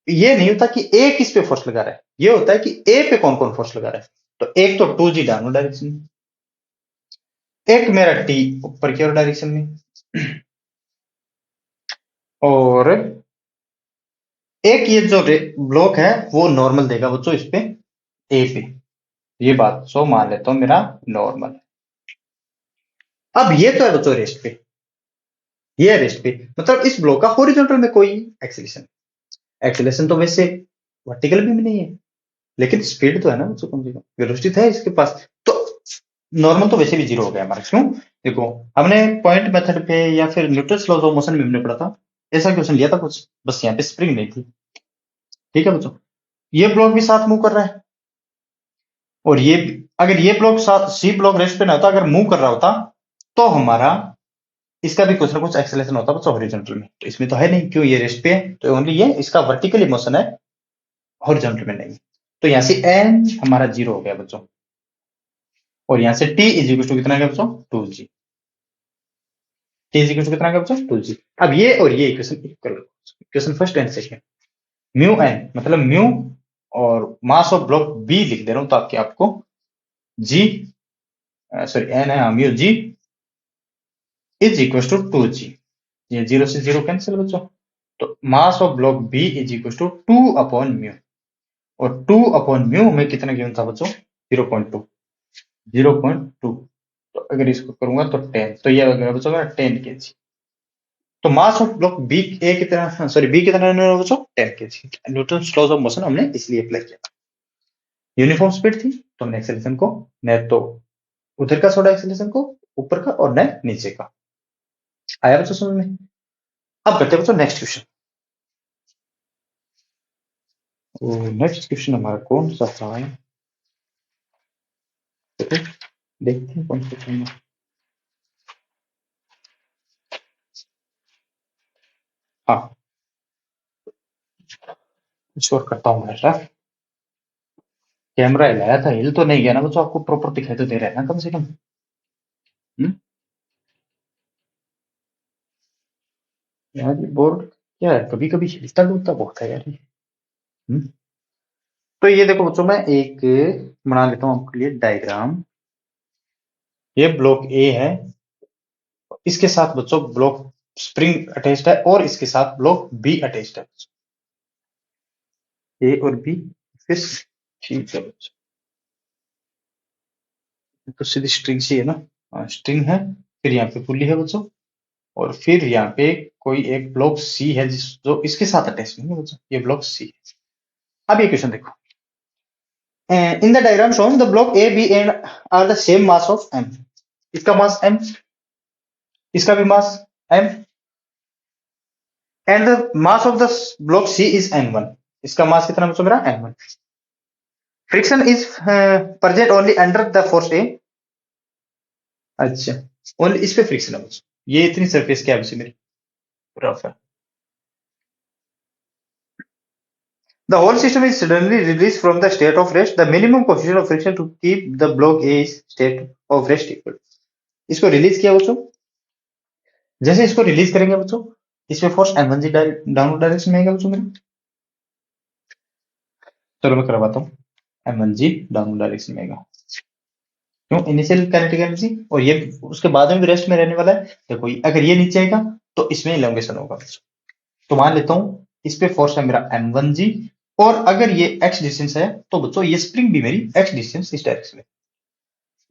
Speaker 1: ये नहीं होता कि ए किस पे फोर्स लगा रहा है, ये होता है कि ए पे कौन कौन फोर्स लगा रहा है। तो एक तो 2g डाउनवर्ड डायरेक्शन में, एक मेरा टी ऊपर की ओर डायरेक्शन में, और एक ये जो ब्लॉक है वो नॉर्मल देगा बच्चों इस पे, ए पे। ये बात सो मान लेता हूं मेरा नॉर्मल। अब ये तो है बच्चों रेस्ट पे, ये रेस्ट पे मतलब इस ब्लॉक का हॉरिजॉन्टल में कोई एक्सेलेरेशन, एक्सेलेरेशन तो वैसे वर्टिकल भी नहीं है, लेकिन स्पीड तो है ना बच्चों, कम से कम वेलोसिटी है इसके पास। तो नॉर्मल तो वैसे भी जीरो हो गया हमारा। क्यों, देखो हमने पॉइंट मेथड पे या फिर न्यूटन्स लॉज ऑफ मोशन में हमने पढ़ा था, ऐसा क्वेश्चन लिया था कुछ, बस यहाँ पे स्प्रिंग नहीं थी। ठीक है बच्चों, ये ब्लॉक भी साथ मूव कर रहा है, और ये अगर ये ब्लॉक साथ, सी ब्लॉक रेस्ट पे ना होता, अगर मूव कर रहा होता, तो हमारा इसका भी कुछ ना कुछ एक्सेलेरेशन होता बच्चों हॉरिजॉन्टल में। तो इसमें तो है नहीं, क्यों ये रेस्ट पे है, तो ओनली ये इसका वर्टिकली मोशन है, हॉरिजॉन्टल में नहीं। तो यहाँ से एन हमारा जीरो हो गया बच्चों, और यहाँ से टी इज इक्वल टू कितना गया बच्चों, 2g। T is equal to कितना गया बच्चों, 2g। अब ये और ये equation equal, equation first and second, mu N मतलब म्यू और मास ऑफ ब्लॉक बी लिख दे रहा हूं ताकि आपको जी, सॉरी एन है, mu G is equal to 2g। ये जीरो से जीरो कैंसिल बच्चों, तो mass of block B is equal to 2 upon mu, और 2 अपॉन म्यू में कितना गिवन था बच्चों, 0.2, 0.2। तो अगर इसको करूंगा तो 10, तो ये हो गया बच्चों मेरा 10 kg। तो mass of block B A कितना, सॉरी बी कितना है बच्चों, 10 kg। Newton laws of motion हमने इसलिए अप्लाई किया। यूनिफॉर्म स्पीड थी तो हमने एक्सेलरेशन को न तो उधर का छोड़ा, एक्सेलरेशन को ऊपर का, और न नीचे का। आया बच्चों समझ में। अब करते हैं बच्चों नेक्स्ट क्वेश्चन। नेक्स्ट क्वेश्चन हमारा कौन सा था, देखते हैं कौन सा क्वेश्चन है। हाँ, कुछ और करता हूँ बेटा, कैमरा हिलाया था, हिल तो नहीं गया ना बच्चों, आपको प्रॉपर दिखाई तो दे रहा है ना कम से कम। यार ये बोर्ड क्या है, कभी कभी हिलता डुलता बहुत है यार ये। हम्म? तो ये देखो बच्चों, मैं एक बना लेता हूँ आपके लिए डायग्राम। ये ब्लॉक ए है, इसके साथ बच्चों ब्लॉक स्प्रिंग अटैच्ड है, और इसके साथ ब्लॉक बी अटैच्ड है, ए और बी। फिर ठीक है बच्चों, तो सीधी स्ट्रिंग सी है ना, स्ट्रिंग है, फिर यहाँ पे पुल्ली है बच्चों, और फिर यहाँ पे कोई एक ब्लॉक सी है जिस जो इसके साथ अटैच नहीं है बच्चों, ये ब्लॉक सी है। अब ये क्वेश्चन देखो, in the diagram shown the block A B and are the same mass of M. इसका मास एम, इसका भी mass M, and the mass of the block C is n1। इसका mass कितना बच्चों मेरा n1। Friction is present only under the force A. अच्छा, only इस पे फ्रिक्शन है बच्चों, ये इतनी सरफेस क्या है मेरी रफ है। The whole system is suddenly released from the state of rest. The minimum coefficient of friction to keep the block A is state of rest equal। इसको रिलीज किया बच्चों, जैसे इसको रिलीज करेंगे बच्चों, इसमें फोर्स m1g डाउनवर्ड डायरेक्शन में आएगा बच्चों मेरे। चलो मैं करवाता हूँ, m1g डाउनवर्ड डायरेक्शन में आएगा। क्यों, इनिशियल काइनेटिक एनर्जी, और ये उसके बाद में भी रेस्ट में रहने वाला है। देखो अगर ये नीचे आएगा तो इसमें इलोंगेशन होगा। तो मान लेता हूँ इस पे फोर्स है मेरा m1g, और अगर ये x डिस्टेंस है तो बच्चों ये स्प्रिंग भी मेरी x डिस्टेंस इस डायरेक्शन में।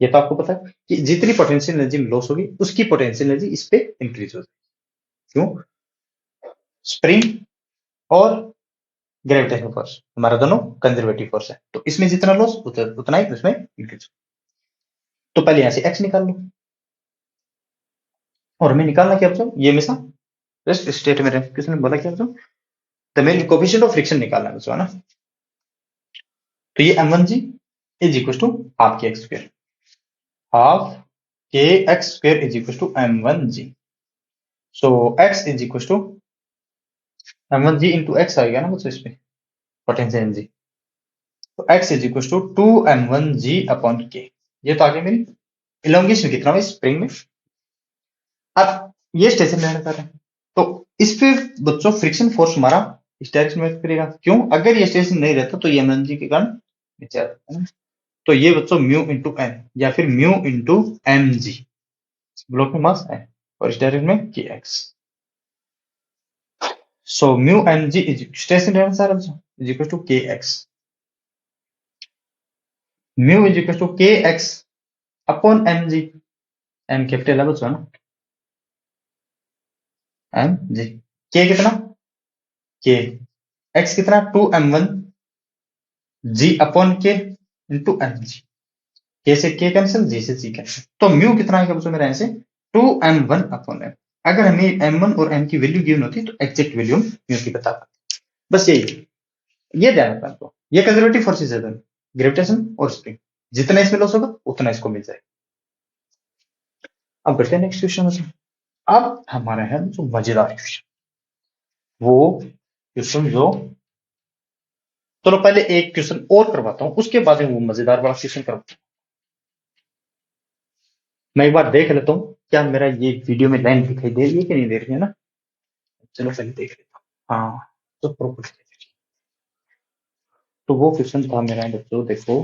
Speaker 1: ये तो आपको पता है कि जितनी पोटेंशियल एनर्जी लॉस होगी उसकी पोटेंशियल एनर्जी इस पे इंक्रीज हो जाएगी। क्यों? स्प्रिंग और ग्रेविटेशनल फोर्स हमारा दोनों कंजर्वेटिव फोर्स है, तो इसमें जितना लॉस उतना ही उसमें इंक्रीज। तो पहले यहां से एक्स निकाल लो, और हमें निकालना क्या बच्चों, ये हमेशा रेस्ट स्टेट में रहे। किसने बोला क्या बच्चों? The main coefficient of friction निकालना है बच्चों, है ना। तो ये m1g is equal to half K X square, half K X square is equal to m1g। So x is equal to m1g into X आएगा ना बच्चों, इसमें पोटेंशियल एनर्जी। तो x is equal to 2m1g upon K. ये तो आगे मेरी elongation कितना है स्प्रिंग में। अब ये स्टेशन लैंड कर रहे हैं, तो इस पे बच्चों फ्रिक्शन फोर्स हमारा इस डायरेक्शन में करेगा। क्यों? अगर ये स्टेशन नहीं रहता तो ये mg के कारण नीचे आता है। तो ये बच्चों म्यू इंटू एन या फिर mu into M G, block में मास है और इस डायरेक्शन में K X. So mu M G is station direction is equal to K X. Mu is equal to K X upon M G. M capital है बच्चों ना, M G. के कितना? के एक्स कितना? 2m1 जी अपॉन के into M जी। के से के कैंसिल, जी से जी कैंसिल। तो म्यू कितना आएगा बच्चों मेरा ऐसे 2m1 अपॉन एम। अगर हमें m1 और m की वैल्यू गिवन होती तो एग्जैक्ट वैल्यू हम म्यू की बता पाते। बस यही, ये ध्यान रखना आपको। ये कंजर्वेटिव फोर्सेस है दोनों, ग्रेविटेशन और स्प्रिंग। जितना इसमें लॉस होगा उतना इसको मिल जाएगा। अब बढ़ते हैं नेक्स्ट क्वेश्चन में। अब हमारा है जो मजेदार क्वेश्चन, वो क्वेश्चन जो, चलो पहले एक क्वेश्चन और करवाता हूं, उसके बाद में वो मजेदार वाला क्वेश्चन करवाता हूं। मैं एक बार देख लेता हूँ क्या मेरा ये वीडियो में लाइन दिखाई दे रही है कि नहीं दे रही है ना। चलो पहले देख लेता हूँ। हाँ, तो प्रॉपर। तो वो क्वेश्चन था मेरा बच्चों, देखो।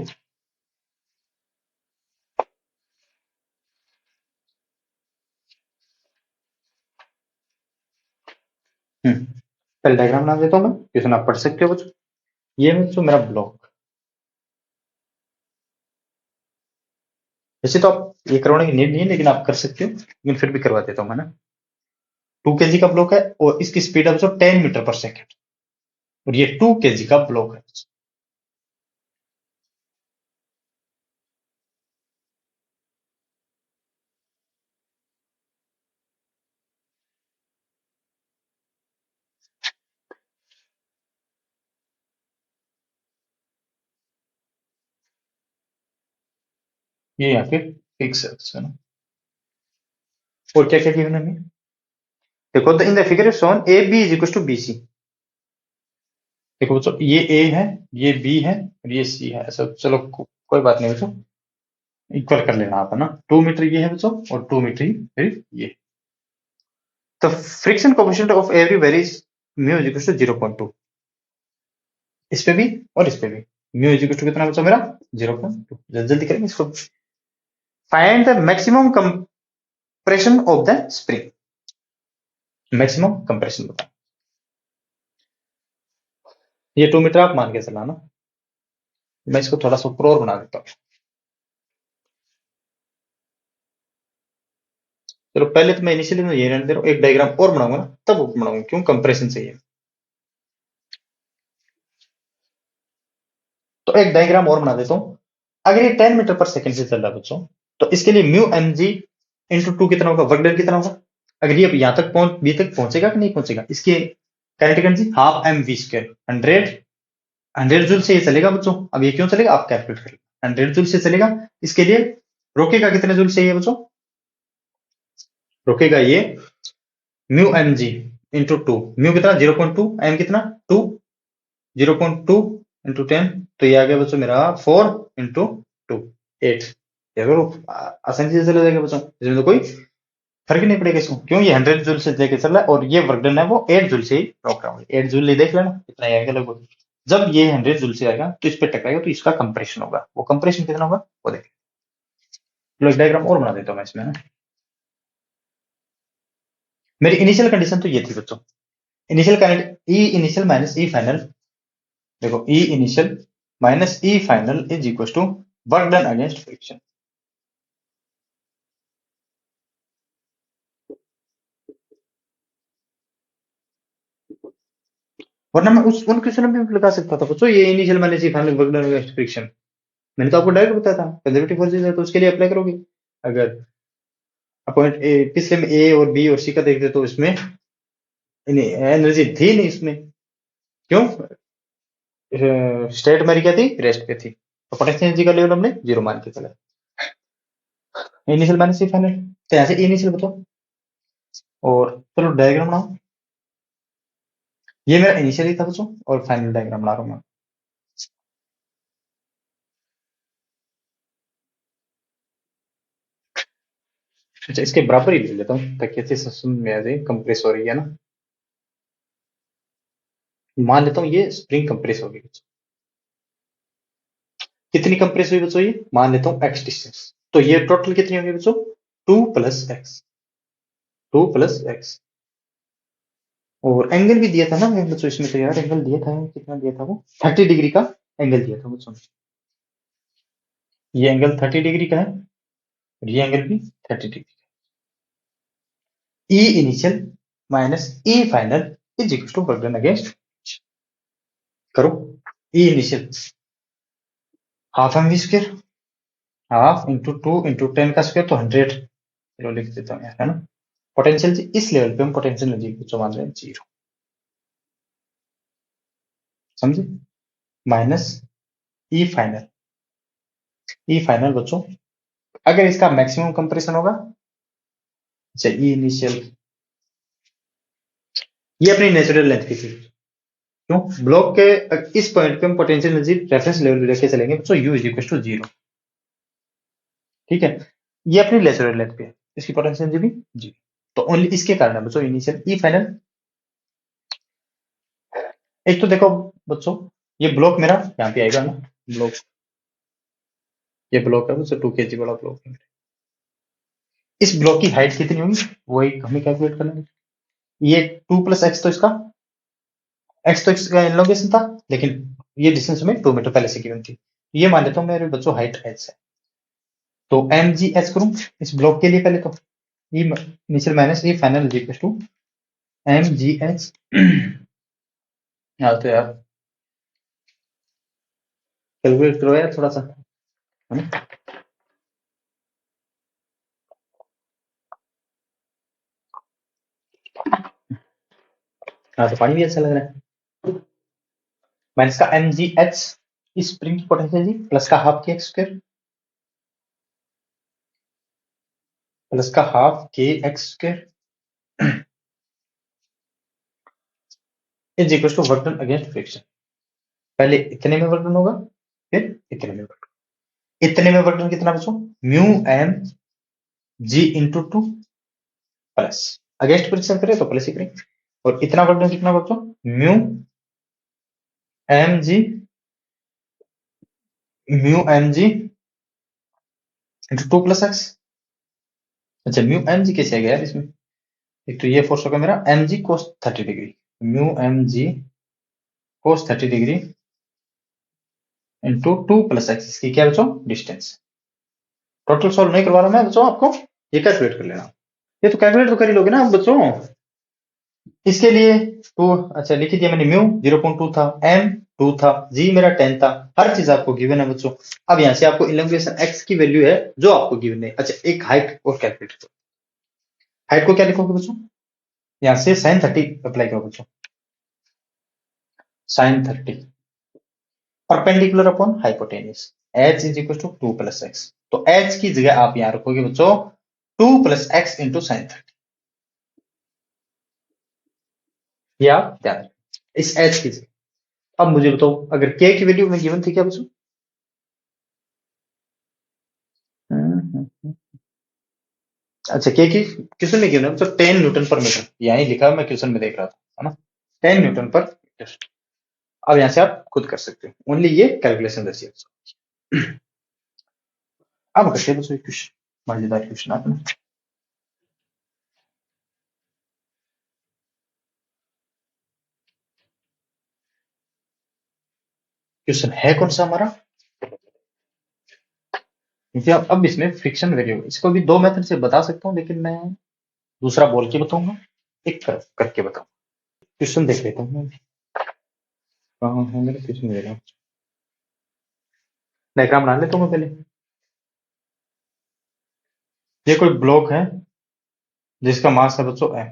Speaker 1: पहले डायग्राम बना देता हूँ मैं, क्वेश्चन आप पढ़ सकते हो बच्चों। ये बच्चों मेरा ब्लॉक, वैसे तो आप ये करवाने की नीड नहीं है लेकिन आप कर सकते हो, लेकिन फिर भी करवा देता हूँ मैं ना। 2 kg का ब्लॉक है और इसकी स्पीड है बच्चों 10 मीटर पर सेकेंड, और ये 2 kg का ब्लॉक है। ये यहाँ पे फिक्स है ना। और क्या क्या गिवन है हमें, देखो in the figure shown A B is equal to B C. देखो बच्चों ये ए है, ये बी है और ये सी है, ऐसा चलो कोई बात नहीं बच्चों, इक्वल कर लेना आप, है ना। 2 मीटर ये है बच्चों और 2 मीटर ही फिर ये। तो friction coefficient of every varies mu is equal to 0.2, इस पे भी और इस पे भी। म्यू इज इक्वल टू कितना बच्चों मेरा 0.2। जल्दी जल्दी करेंगे इसको। Find the maximum compression of the spring, maximum compression बता। ये 2 मीटर आप मान के चलाना, मैं इसको थोड़ा सा ऊपर और बना देता हूँ। चलो पहले तो मैं इनिशियली में ये रहने दे रहा हूँ, एक डायग्राम और बनाऊंगा ना तब ऊपर बनाऊंगा, क्यों? कंप्रेशन चाहिए। तो एक डायग्राम और बना देता हूँ। अगर ये 10 मीटर पर सेकंड से चल रहा है बच्चों, तो इसके लिए म्यू एम जी इंटू 2 कितना होगा, वर्क डन कितना होगा। अगर ये यहां तक बी तक पहुंचेगा कि नहीं पहुंचेगा, इसकी kinetic energy half M V square 100 joule से ये चलेगा बच्चों। अब ये क्यों चलेगा आप कैलकुलेट करें, 100 जूल से चलेगा। इसके लिए रोकेगा कितने जूल से ये बच्चों, रोकेगा ये mu M G into 2। Mu कितना 0.2, एम कितना 2, 0.2 इंटू 10, तो ये आ गया बच्चों मेरा 4 इंटू 2 8। आसानी से चला जाएगा बच्चों, इसमें तो कोई फर्क ही नहीं पड़ेगा इसको। क्यों? ये 100 जूल से लेके चल रहा है और ये वर्क डन है वो 8 जूल से ही रोक रहा हूँ। 8 जूल देख लेना कितना आएगा लगभग। जब ये 100 जूल से आएगा तो इस पे टकराएगा तो इसका कंप्रेशन होगा, वो कंप्रेशन कितना होगा वो देखें। चलो एक डायग्राम और बना देता हूँ मैं इसमें। मेरी इनिशियल कंडीशन तो ये थी बच्चों, initial current E initial minus E final. देखो E initial minus E final is equal to work done against friction. वरना मैं उन क्वेश्चन में भी लगा सकता था बच्चों, ये initial minus E final work done against friction. मैंने तो आपको डायरेक्ट बताया था कंजर्वेटिव फोर्सेज है तो उसके लिए अप्लाई करोगे। अगर पॉइंट ए पिछले में ए और बी और सी का देखते तो इसमें एनर्जी थी नहीं इसमें। क्यों? स्टेट मेरी क्या थी, रेस्ट पे थी, तो पोटेंशियल एनर्जी का लेवल हमने जीरो मान के चला। इनिशियल माइनस ई फाइनल, तो यहाँ से इनिशियल बताओ और चलो डायग्राम बनाओ। ये मेरा इनिशियल ही था बच्चों और फाइनल डायग्राम बना रहा हूँ मैं। अच्छा इसके बराबर ही ले लेता हूँ ताकि अच्छे से समझ में आ जाए। कंप्रेस हो रही है ना, मान लेता हूँ ये स्प्रिंग कंप्रेस होगी बच्चों। कितनी कंप्रेस हुई बच्चों? ये मान लेता हूँ एक्स डिस्टेंस, तो ये टोटल कितनी होगी बच्चों? 2 + x और एंगल भी दिया था ना बच्चों इसमें, तो यार एंगल दिया था, कितना दिया था वो, 30 डिग्री का एंगल दिया था बच्चों। ये एंगल 30 डिग्री का है और ये एंगल भी 30 degree. E initial minus E final is equal to work done against, करो। E initial half M V square, half into 2 × 10 का स्क्वायर तो 100, चलो लिख देता हूँ यार, है ना। पोटेंशियल जी इस लेवल पे हम पोटेंशियल एनर्जी को मान रहे हैं 0, समझे। माइनस ई फाइनल बच्चों, अगर इसका मैक्सिमम कंप्रेशन होगा, अच्छा ई इनिशियल, ये अपनी नेचुरल लेंथ की थी। क्यों? ब्लॉक के इस पॉइंट पे हम पोटेंशियल एनर्जी रेफरेंस लेवल पे लेके चलेंगे बच्चों, यू इज इक्वल टू 0, ठीक है। ये अपनी नेचुरल लेंथ पे है, इसकी पोटेंशियल एनर्जी भी 0, तो ओनली इसके कारण है बच्चों इनिशियल ई फाइनल। एक तो देखो बच्चों, ये ब्लॉक मेरा यहाँ पे आएगा ना, ब्लॉक, ये ब्लॉक है बच्चों 2 kg वाला ब्लॉक है। इस ब्लॉक की हाइट कितनी होगी वही हमें कैलकुलेट करना है। ये 2 + x, तो इसका x तो इसका एलोंगेशन था, लेकिन ये डिस्टेंस में 2 मीटर पहले से गिवन थी। ये मान लेता हूँ मेरे बच्चों हाइट h है, तो एम जी एच करूँ इस ब्लॉक के लिए पहले तो, E initial minus E final is equal to M G H. तो यार कैलकुलेट करो यार थोड़ा सा, है ना। हाँ तो पानी भी अच्छा लग रहा है। माइनस का एम जी एच स्प्रिंग की पोटेंशियल जी, प्लस का half K X square, plus का half K X square is equal to work done against friction. पहले इतने में वर्क डन होगा, फिर इतने में वर्क, इतने में वर्क डन कितना बच्चों, mu M G into 2 plus, against friction करें तो प्लस ही करें, और इतना वर्क डन कितना बच्चों, mu M G, mu M G into 2 + x। अच्छा म्यू एम जी कैसे आ गया यार इसमें, एक तो ये फोर्स होगा मेरा एम जी कोस 30 डिग्री, म्यू एम जी कोस 30 डिग्री इंटू 2 + x, इसकी क्या बच्चों, डिस्टेंस। टोटल सॉल्व नहीं करवा रहा मैं बच्चों आपको, ये कैलकुलेट कर लेना। ये तो कैलकुलेट तो कर ही लोगे ना आप बच्चों। इसके लिए तो अच्छा लिख दिया मैंने, म्यू 0.2 था, एम 2 था, जी मेरा 10 था, हर चीज आपको गिवन है बच्चों। अब यहाँ से आपको इलोंगेशन एक्स की वैल्यू है जो आपको गिवन है। अच्छा एक हाइट और कैलकुलेट करो, हाइट को क्या लिखोगे बच्चों, यहाँ से साइन 30 अप्लाई करो बच्चों, sine 30 perpendicular upon hypotenuse, h is equal to 2 + x, तो h की जगह आप यहां रखोगे बच्चों 2 + x इंटू साइन 30, ये आप ध्यान रखें इस h की जगह। अब मुझे बताओ अगर k की वैल्यू में गिवन थी क्या बच्चों, अच्छा k की क्वेश्चन में गिवन है बच्चों 10 न्यूटन पर मीटर, यहीं लिखा है, मैं क्वेश्चन में देख रहा था, है ना, 10 न्यूटन पर मीटर। अब यहां से आप खुद कर सकते हो, ओनली ये कैलकुलेशन दर्शिए बच्चों। अब करते हैं बच्चों क्वेश्चन, मजेदार क्वेश्चन आपने, क्वेश्चन है कौन सा हमारा, क्योंकि अब इसमें फ्रिक्शन वेरिएबल, इसको भी दो मेथड से बता सकता हूँ, लेकिन मैं दूसरा बोल के बताऊंगा, एक करके बताऊंगा। क्वेश्चन देख लेता हूँ। कहाँ है मेरे पीछे मेरा डायग्राम बना लेता हूँ मैं पहले। ये कोई ब्लॉक है जिसका मास है बच्चों M,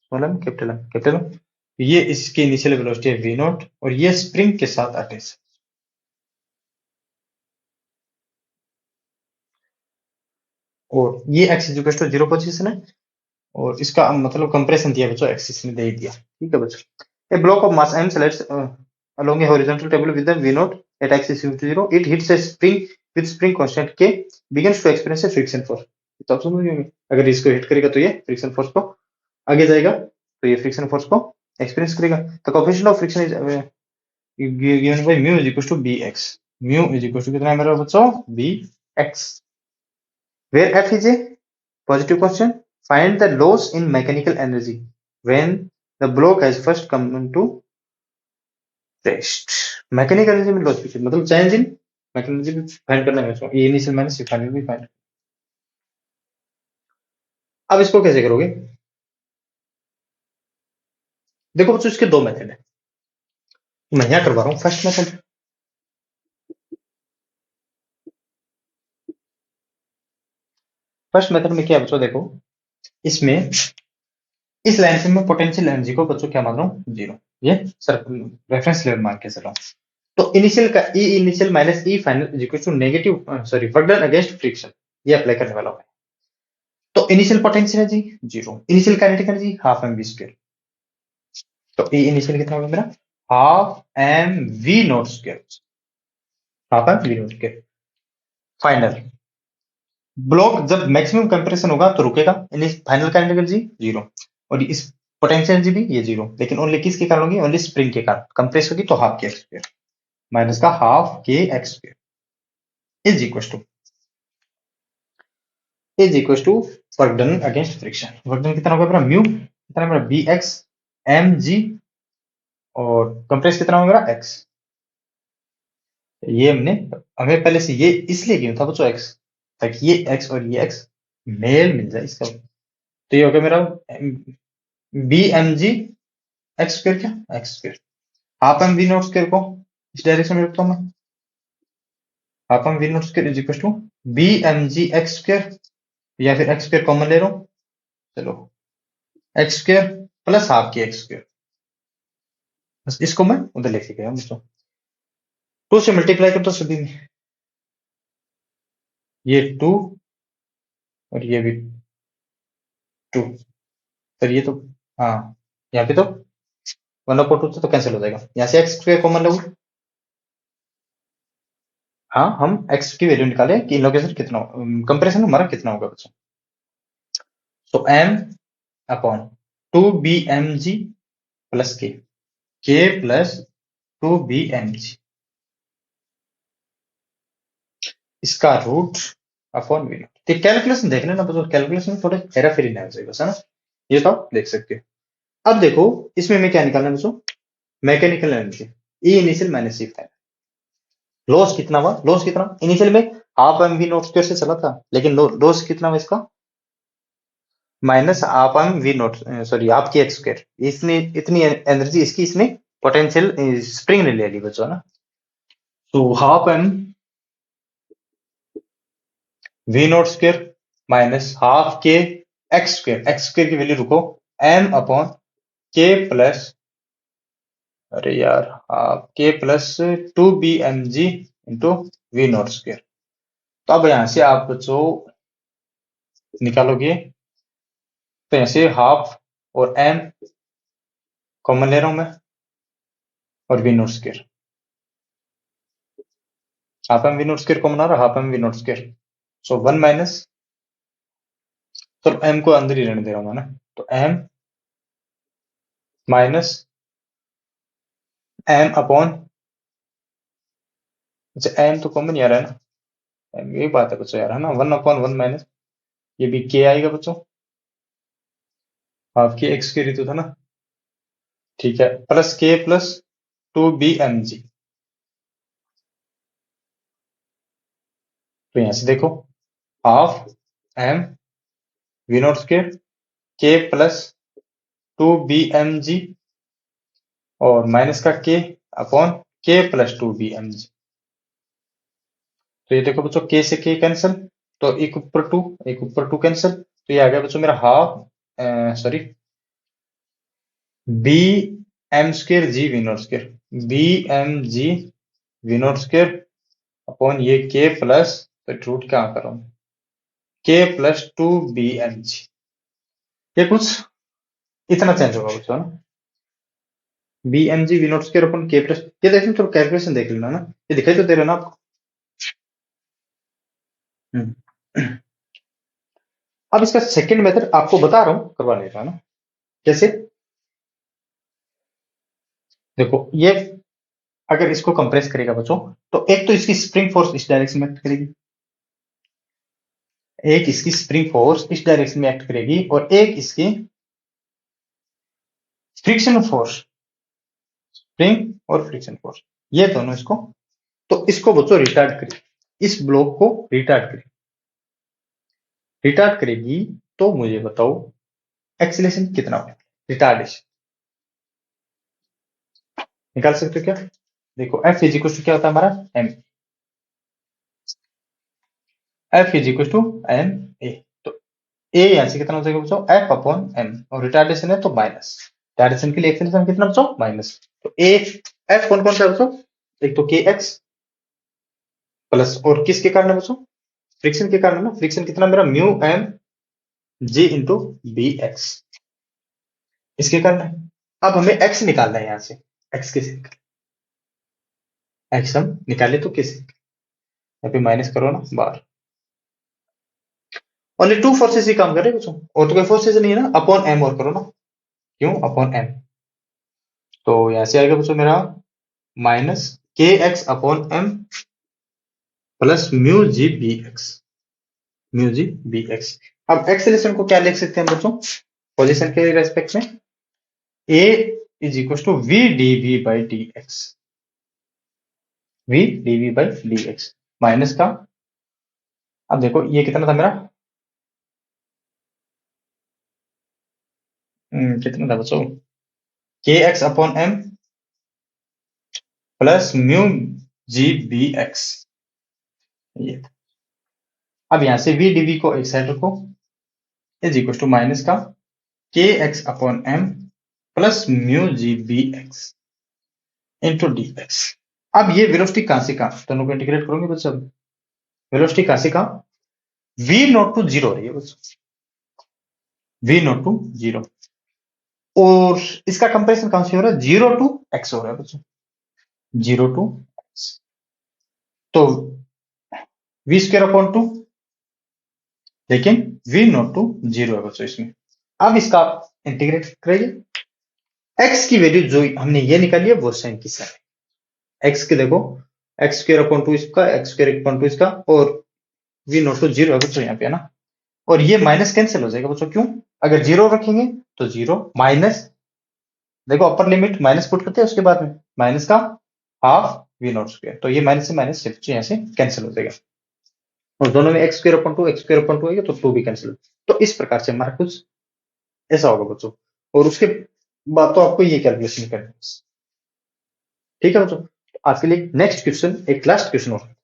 Speaker 1: small M capital M capital M. ये इसकी इनिशियल वेलोसिटी है वी नॉट और ये स्प्रिंग के साथ अटैच है। और ये एक्स इक्वल टू 0 पोजीशन है और इसका मतलब कंप्रेशन दिया बच्चों, एक्सिस ने दे दिया। ठीक है बच्चों, a block of mass m selects along a horizontal table with the v naught at axis equal to 0, it hits a spring with spring constant k, begins to experience a friction force। तो आप समझ गए, अगर इसको hit करेगा तो ये friction force को आगे जाएगा, तो ये फ्रिक्शन फोर्स को एक्सपीरियंस करेगा। The coefficient of friction is given by mu is equal to bx। Mu is equal to कितना है मेरा बच्चों, bx, where f is a positive constant। Find the loss in mechanical energy when the block has first come into rest। Mechanical energy में loss मतलब change in mechanical energy find करना है बच्चों, ये इनिशियल माइनस फाइनल भी find. अब इसको कैसे करोगे, देखो बच्चों इसके दो मेथड है, मैं यहाँ करवा रहा हूँ फर्स्ट मेथड। फर्स्ट मेथड में क्या है बच्चों, देखो इसमें इस लाइन से मैं पोटेंशियल एनर्जी को बच्चों क्या मान रहा हूँ, जीरो। ये सर रेफरेंस लेवल मान के चल रहा हूँ। तो इनिशियल का E initial minus E final is equal to negative sorry work done against friction, ये अप्लाई करने वाला हूँ। तो initial potential energy zero, initial kinetic energy half M V square. तो ई इनिशियल कितना होगा मेरा, half M V not square, half M V not square. Final block जब मैक्सिमम कंप्रेशन होगा तो रुकेगा, फाइनल काइनेटिक एनर्जी जीरो, और इस पोटेंशियल एनर्जी भी ये जीरो, लेकिन ओनली किसके कारण होगी, ओनली स्प्रिंग के कारण। कंप्रेस होगी तो half K X square minus का half K X square is equal to work done against friction. Work done कितना होगा मेरा, म्यू कितना मेरा बी एक्स एम जी, और कंप्रेस कितना होगा मेरा एक्स। ये हमने हमें पहले से ये इसलिए क्यों था बच्चों एक्स, ताकि ये एक्स और ये एक्स मेल मिल जाए इसका। तो ये हो गया मेरा B M G X square, क्या X square, half M V not square को इस डायरेक्शन में रखता हूं मैं, half M V not square is equal to B M G X square, या फिर एक्स स्क्वायर कॉमन ले रहा हूं, चलो X square plus half K X square, बस इसको मैं उधर लेके गया दोस्तों। टू से मल्टीप्लाई करता सभी में, ये टू और ये भी टू, फिर ये तो हाँ यहाँ पे तो वन अपॉन टू तो कैंसिल हो जाएगा, यहाँ से एक्स स्क्वायर कॉमन लोगे। हाँ हम एक्स की वैल्यू निकाले कि लोकेशन कितना कंप्रेशन हमारा कितना होगा बच्चों। तो M upon two B M G plus K plus two B M G, इसका रूट अपॉन वी नॉट। तो कैलकुलेशन देख लेना बच्चों, कैलकुलेशन में थोड़े हेरा फेरी नहीं हो जाएगा, है ना, ये तो आप देख सकते हो। अब देखो इसमें मैं क्या निकालना है बच्चों, mechanical energy E initial minus E final. Loss कितना हुआ, लॉस कितना इनिशियल में half M V not square से चला था, लेकिन लॉस कितना हुआ इसका, minus half M V not sorry half K X square. इसने इतनी एनर्जी इसकी इसने पोटेंशियल स्प्रिंग ने ले ली बच्चों ना। तो half M V not square minus half K X square की वैल्यू रुको एम अपॉन के प्लस, अरे यार half K plus two B M G into V not square. तो अब यहां से आप बच्चों निकालोगे, तो यहां से हाफ और एम कॉमन ले रहा हूं मैं, और V not square, half M V not square common आ रहा, half M V not square, so one minus, तो एम को अंदर ही रहने दे रहा हूं मैं ना, तो एम माइनस एम अपॉन, अच्छा एम तो कॉमन ही आ रहा है ना, एम यही बात है बच्चों यार, है ना, वन अपॉन वन माइनस, ये भी के आएगा बच्चों, हाफ के एक्स के ऋतु था ना, ठीक है, plus K plus two B M G. तो यहां से देखो half M V not square K plus two B M G, और माइनस का के अपॉन के प्लस 2bmg। तो ये देखो बच्चों, के से के कैंसिल, तो एक ऊपर टू कैंसिल, तो ये आ गया बच्चों मेरा half, sorry, B M square G V not square, B M G V not square upon ये के प्लस, तो रूट क्या कर रहा हूं, के प्लस 2bmg। ये कुछ इतना चेंज होगा बच्चों ना, B M G V not square upon K plus, ये देखो थोड़ा कैलकुलेशन देख लेना ना, ये दिखाई तो दे रहा ना आपको। अब इसका सेकंड मेथड आपको बता रहा हूं, करवा लेगा ना कैसे। देखो ये अगर इसको कंप्रेस करेगा बच्चों, तो एक तो इसकी स्प्रिंग फोर्स इस डायरेक्शन में एक्ट करेगी, एक इसकी स्प्रिंग फोर्स इस डायरेक्शन में एक्ट करेगी, और एक इसकी फ्रिक्शन फोर्स, स्प्रिंग और फ्रिक्शन फोर्स, ये दोनों इसको, तो इसको बच्चों रिटार्ड करेगी, इस ब्लॉक को रिटार्ड करेगी। तो मुझे बताओ एक्सीलरेशन कितना होगा, रिटार्डेशन निकाल सकते हो क्या? देखो एफ इज इक्वल टू क्या होता है हमारा, M, F is equal to M A, तो ए यहां से कितना हो जाएगा बच्चों, एफ अपॉन एम, और रिटार्डेशन है तो माइनस, रिटार्डेशन के लिए एक्सीलरेशन कितना बच्चों, माइनस। तो ए एफ कौन कौन सा है बच्चों, एक तो के एक्स प्लस, और किसके कारण है बच्चों, फ्रिक्शन के कारण ना, फ्रिक्शन कितना मेरा, mu M G into B X, इसके कारण है। अब हमें एक्स निकालना है यहां से, एक्स कैसे, एक्स हम निकाले तो कैसे, यहाँ पे माइनस करो ना बाहर, ओनली टू फोर्सेस ही काम कर रहे हैं बच्चों, और तो कोई फोर्सेस नहीं है ना, अपॉन एम और करो ना, क्यों अपॉन एम, तो यहां से आएगा बच्चों मेरा minus K X upon M plus mu G B X, mu G B X. अब एक्सेलेरेशन को क्या लिख सकते हैं बच्चों, पोजीशन के रेस्पेक्ट में, A is equal to V D V by D X, V D V by D X minus का, अब देखो ये कितना था मेरा, कितना था बच्चों, K X upon M plus mu G B X, ये। अब यहां से वी डीवी को एक साइड रखो, इज इक्वल टू माइनस का K X upon M plus mu G B X into D X. अब ये वेलोसिटी कहां से कहां, दोनों को इंटीग्रेट करोगे बच्चों, वेलोसिटी कहां से कहां, वी नॉट टू जीरो रही है बच्चों, वी नॉट टू जीरो, और इसका कंपेरिजन कहां से हो रहा है, जीरो टू एक्स हो रहा है बच्चों, जीरो टू एक्स, तो वी स्क्वायर अपॉन टू, लेकिन वी नॉट टू जीरो है बच्चों इसमें। अब इसका आप इंटीग्रेट करिए, एक्स की वैल्यू जो हमने ये निकाली है वो सेम की सेम, एक्स के देखो, एक्स स्क्वायर अपॉन टू इसका, एक्स स्क्वायर अपॉन टू इसका, और वी नॉट टू जीरो है बच्चों यहाँ पे है ना, और ये माइनस कैंसिल हो जाएगा बच्चों, क्यों, अगर जीरो रखेंगे तो जीरो माइनस, देखो अपर लिमिट माइनस पुट करते हैं उसके बाद में, माइनस का हाफ वी नॉट स्क्वायर, तो ये माइनस से माइनस सिर्फ यहाँ से कैंसिल हो जाएगा, और दोनों में x square upon two, x square upon two आएगा तो टू भी कैंसिल, तो इस प्रकार से हमारा कुछ ऐसा होगा बच्चों, और उसके बाद तो आपको ये कैलकुलेशन करनी है, ठीक है बच्चों। आज के लिए नेक्स्ट क्वेश्चन, एक लास्ट क्वेश्चन और,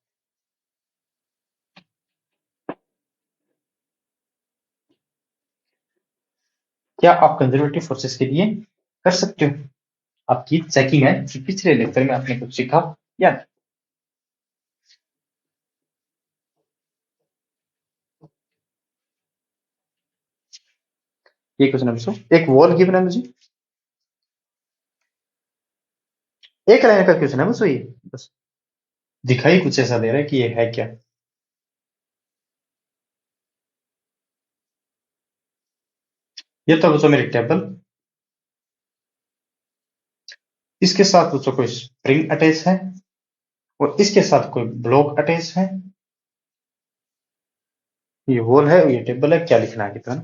Speaker 1: क्या आप कंजर्वेटिव फोर्सेस के लिए कर सकते हो, आपकी चेकिंग है कि पिछले लेक्चर में आपने कुछ सीखा या नहीं। ये क्वेश्चन है बच्चों, एक वॉल गिवन है मुझे, एक लाइन का क्वेश्चन है बच्चों, ये बस दिखाई कुछ ऐसा दे रहा है कि ये है क्या, ये तो बच्चों मेरी टेबल, इसके साथ बच्चों कोई स्प्रिंग अटैच है, और इसके साथ कोई ब्लॉक अटैच है, ये वॉल है, ये टेबल है, क्या लिखना है कितना,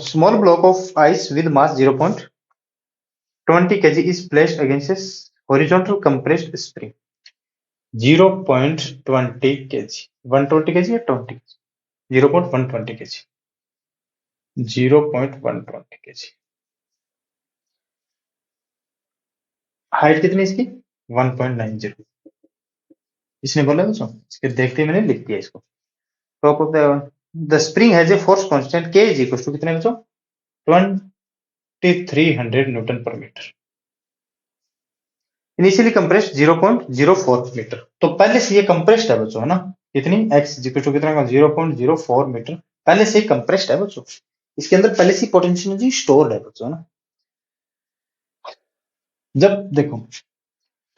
Speaker 1: small block of ice with mass 0.20 kg is placed against a horizontal compressed spring 0.20 kg, 120 kg या 20 kg, 0.120 kg, 0.120 kg। हाइट कितनी इसकी 1.90 इसने बोला बच्चों, इसके देखते ही मैंने लिख दिया इसको। Top of the spring has a force constant के इज इक्वल टू कितने बच्चों 2300 Newton per metre. Initially compressed 0.04 metre, तो पहले से ये कंप्रेस्ड है बच्चों, है ना। कितनी x इक्वल टू कितना 0.04 मीटर पहले से ही कंप्रेस्ड है बच्चों। इसके अंदर पहले से पोटेंशियल एनर्जी स्टोर्ड है बच्चों, है ना। जब देखो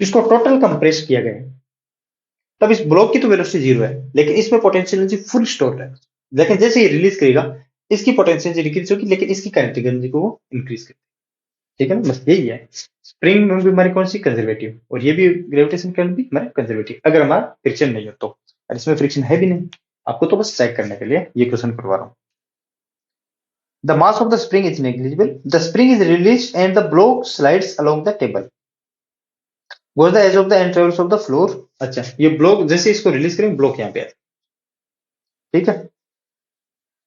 Speaker 1: इसको टोटल कंप्रेस किया गया है, तब इस ब्लॉक की तो वेलोसिटी जीरो है, लेकिन इसमें पोटेंशियल एनर्जी फुल स्टोर है। लेकिन जैसे ये रिलीज करेगा, इसकी पोटेंशियल एनर्जी डिक्रीज होगी, लेकिन इसकी काइनेटिक एनर्जी को वो इंक्रीज करेगा। ठीक है ना, बस यही है। स्प्रिंग में भी हमारी कौन सी कंजर्वेटिव, और ये भी ग्रेविटेशन करंट भी हमारे कंजर्वेटिव, अगर हमारा फ्रिक्शन नहीं हो तो। और इसमें फ्रिक्शन है भी नहीं, आपको तो बस चेक करने के लिए ये क्वेश्चन करवा रहा हूँ। The mass of the spring is negligible, the spring is release and the block slides along the table, goes the edge of the and travels of the floor. अच्छा, ये ब्लॉक जैसे इसको रिलीज करेंगे, block यहाँ पे है। ठीक है,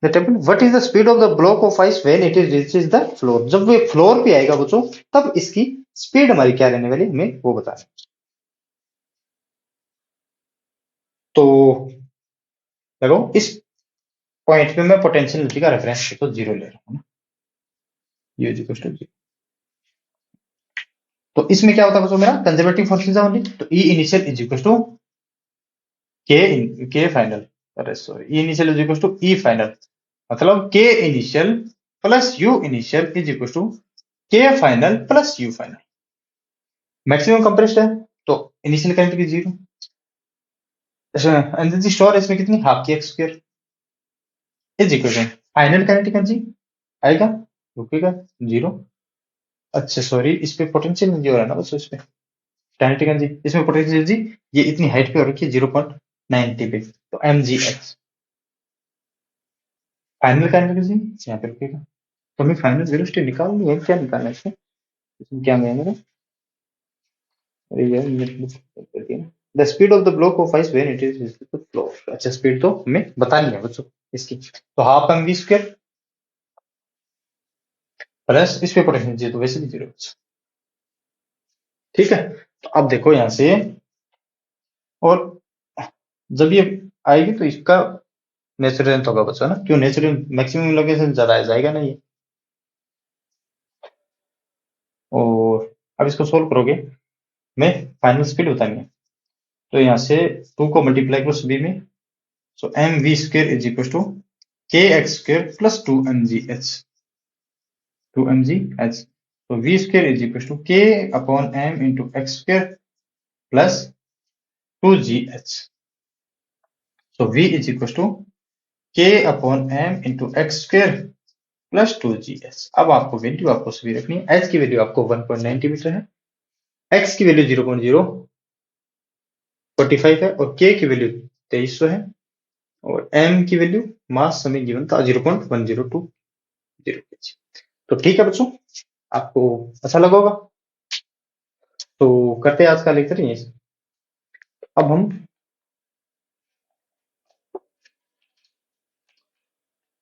Speaker 1: the table what is the speed of the block of ice when it is reaches the floor, जब वो फ्लोर पे आएगा बच्चों, तब इसकी स्पीड हमारी क्या रहने वाली हमें वो बताना। तो देखो इस पॉइंट पे मैं पोटेंशियल एनर्जी का रेफरेंस तो जीरो ले रहा हूँ ना, ये इज इक्वल टू जीरो। तो इसमें क्या होता है बच्चों, मेरा कंजर्वेटिव फोर्सेज है ओनली, तो E initial is equal to K final, अरे sorry, E initial is equal to E final, मतलब K initial plus U initial is equal to K final plus U final. Maximum compressed है तो initial current की zero, energy store इसमें कितनी half की X square is equal to final current energy आएगा, रुकेगा zero. अच्छा सॉरी, इस पे पोटेंशियल एनर्जी हो रहा है ना बस, इस पे काइनेटिक एनर्जी, इसमें पोटेंशियल एनर्जी ये इतनी हाइट पे हो रखी है 0.90 पे, तो M G X final kinetic energy यहाँ पे रुकेगा। तो हमें फाइनल वेलोसिटी निकालनी है, क्या निकालना है इसमें, इसमें क्या मिलेगा मेरा, अरे यार the speed of the block of ice when it is floor. अच्छा, स्पीड तो हमें बतानी है बच्चों इसकी, तो half M V square plus इस पे पोटेंशियल एनर्जी तो वैसे भी जीरो। ठीक है, तो अब देखो यहां से, और जब ये आएगी तो इसका नेचुरल लेंथ होगा बच्चों, ना क्यों नेचुरल मैक्सिमम लोकेशन ज्यादा जाएगा नहीं, और अब इसको सोल्व करोगे मैं फाइनल स्पीड बताएंगे, तो यहाँ से 2 को मल्टीप्लाई करो सभी में, so M V square is equal to K X square plus 2mg h, तो V square is equal to K upon M into X square plus 2gh, so v is equal to K upon M into X square plus 2gh। अब आपको value आपको सभी रखनी है, h की value आपको 1.90 metre है, x की वैल्यू 0.045 है, और k की वैल्यू 2300 है, और m की वैल्यू मास समय गिवन था 0.1020 kg। तो ठीक है बच्चों, आपको अच्छा लगा होगा, तो करते हैं आज का लेक्चर यहीं से। अब हम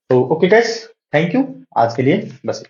Speaker 1: तो ओके गाइस, थैंक यू आज के लिए बस।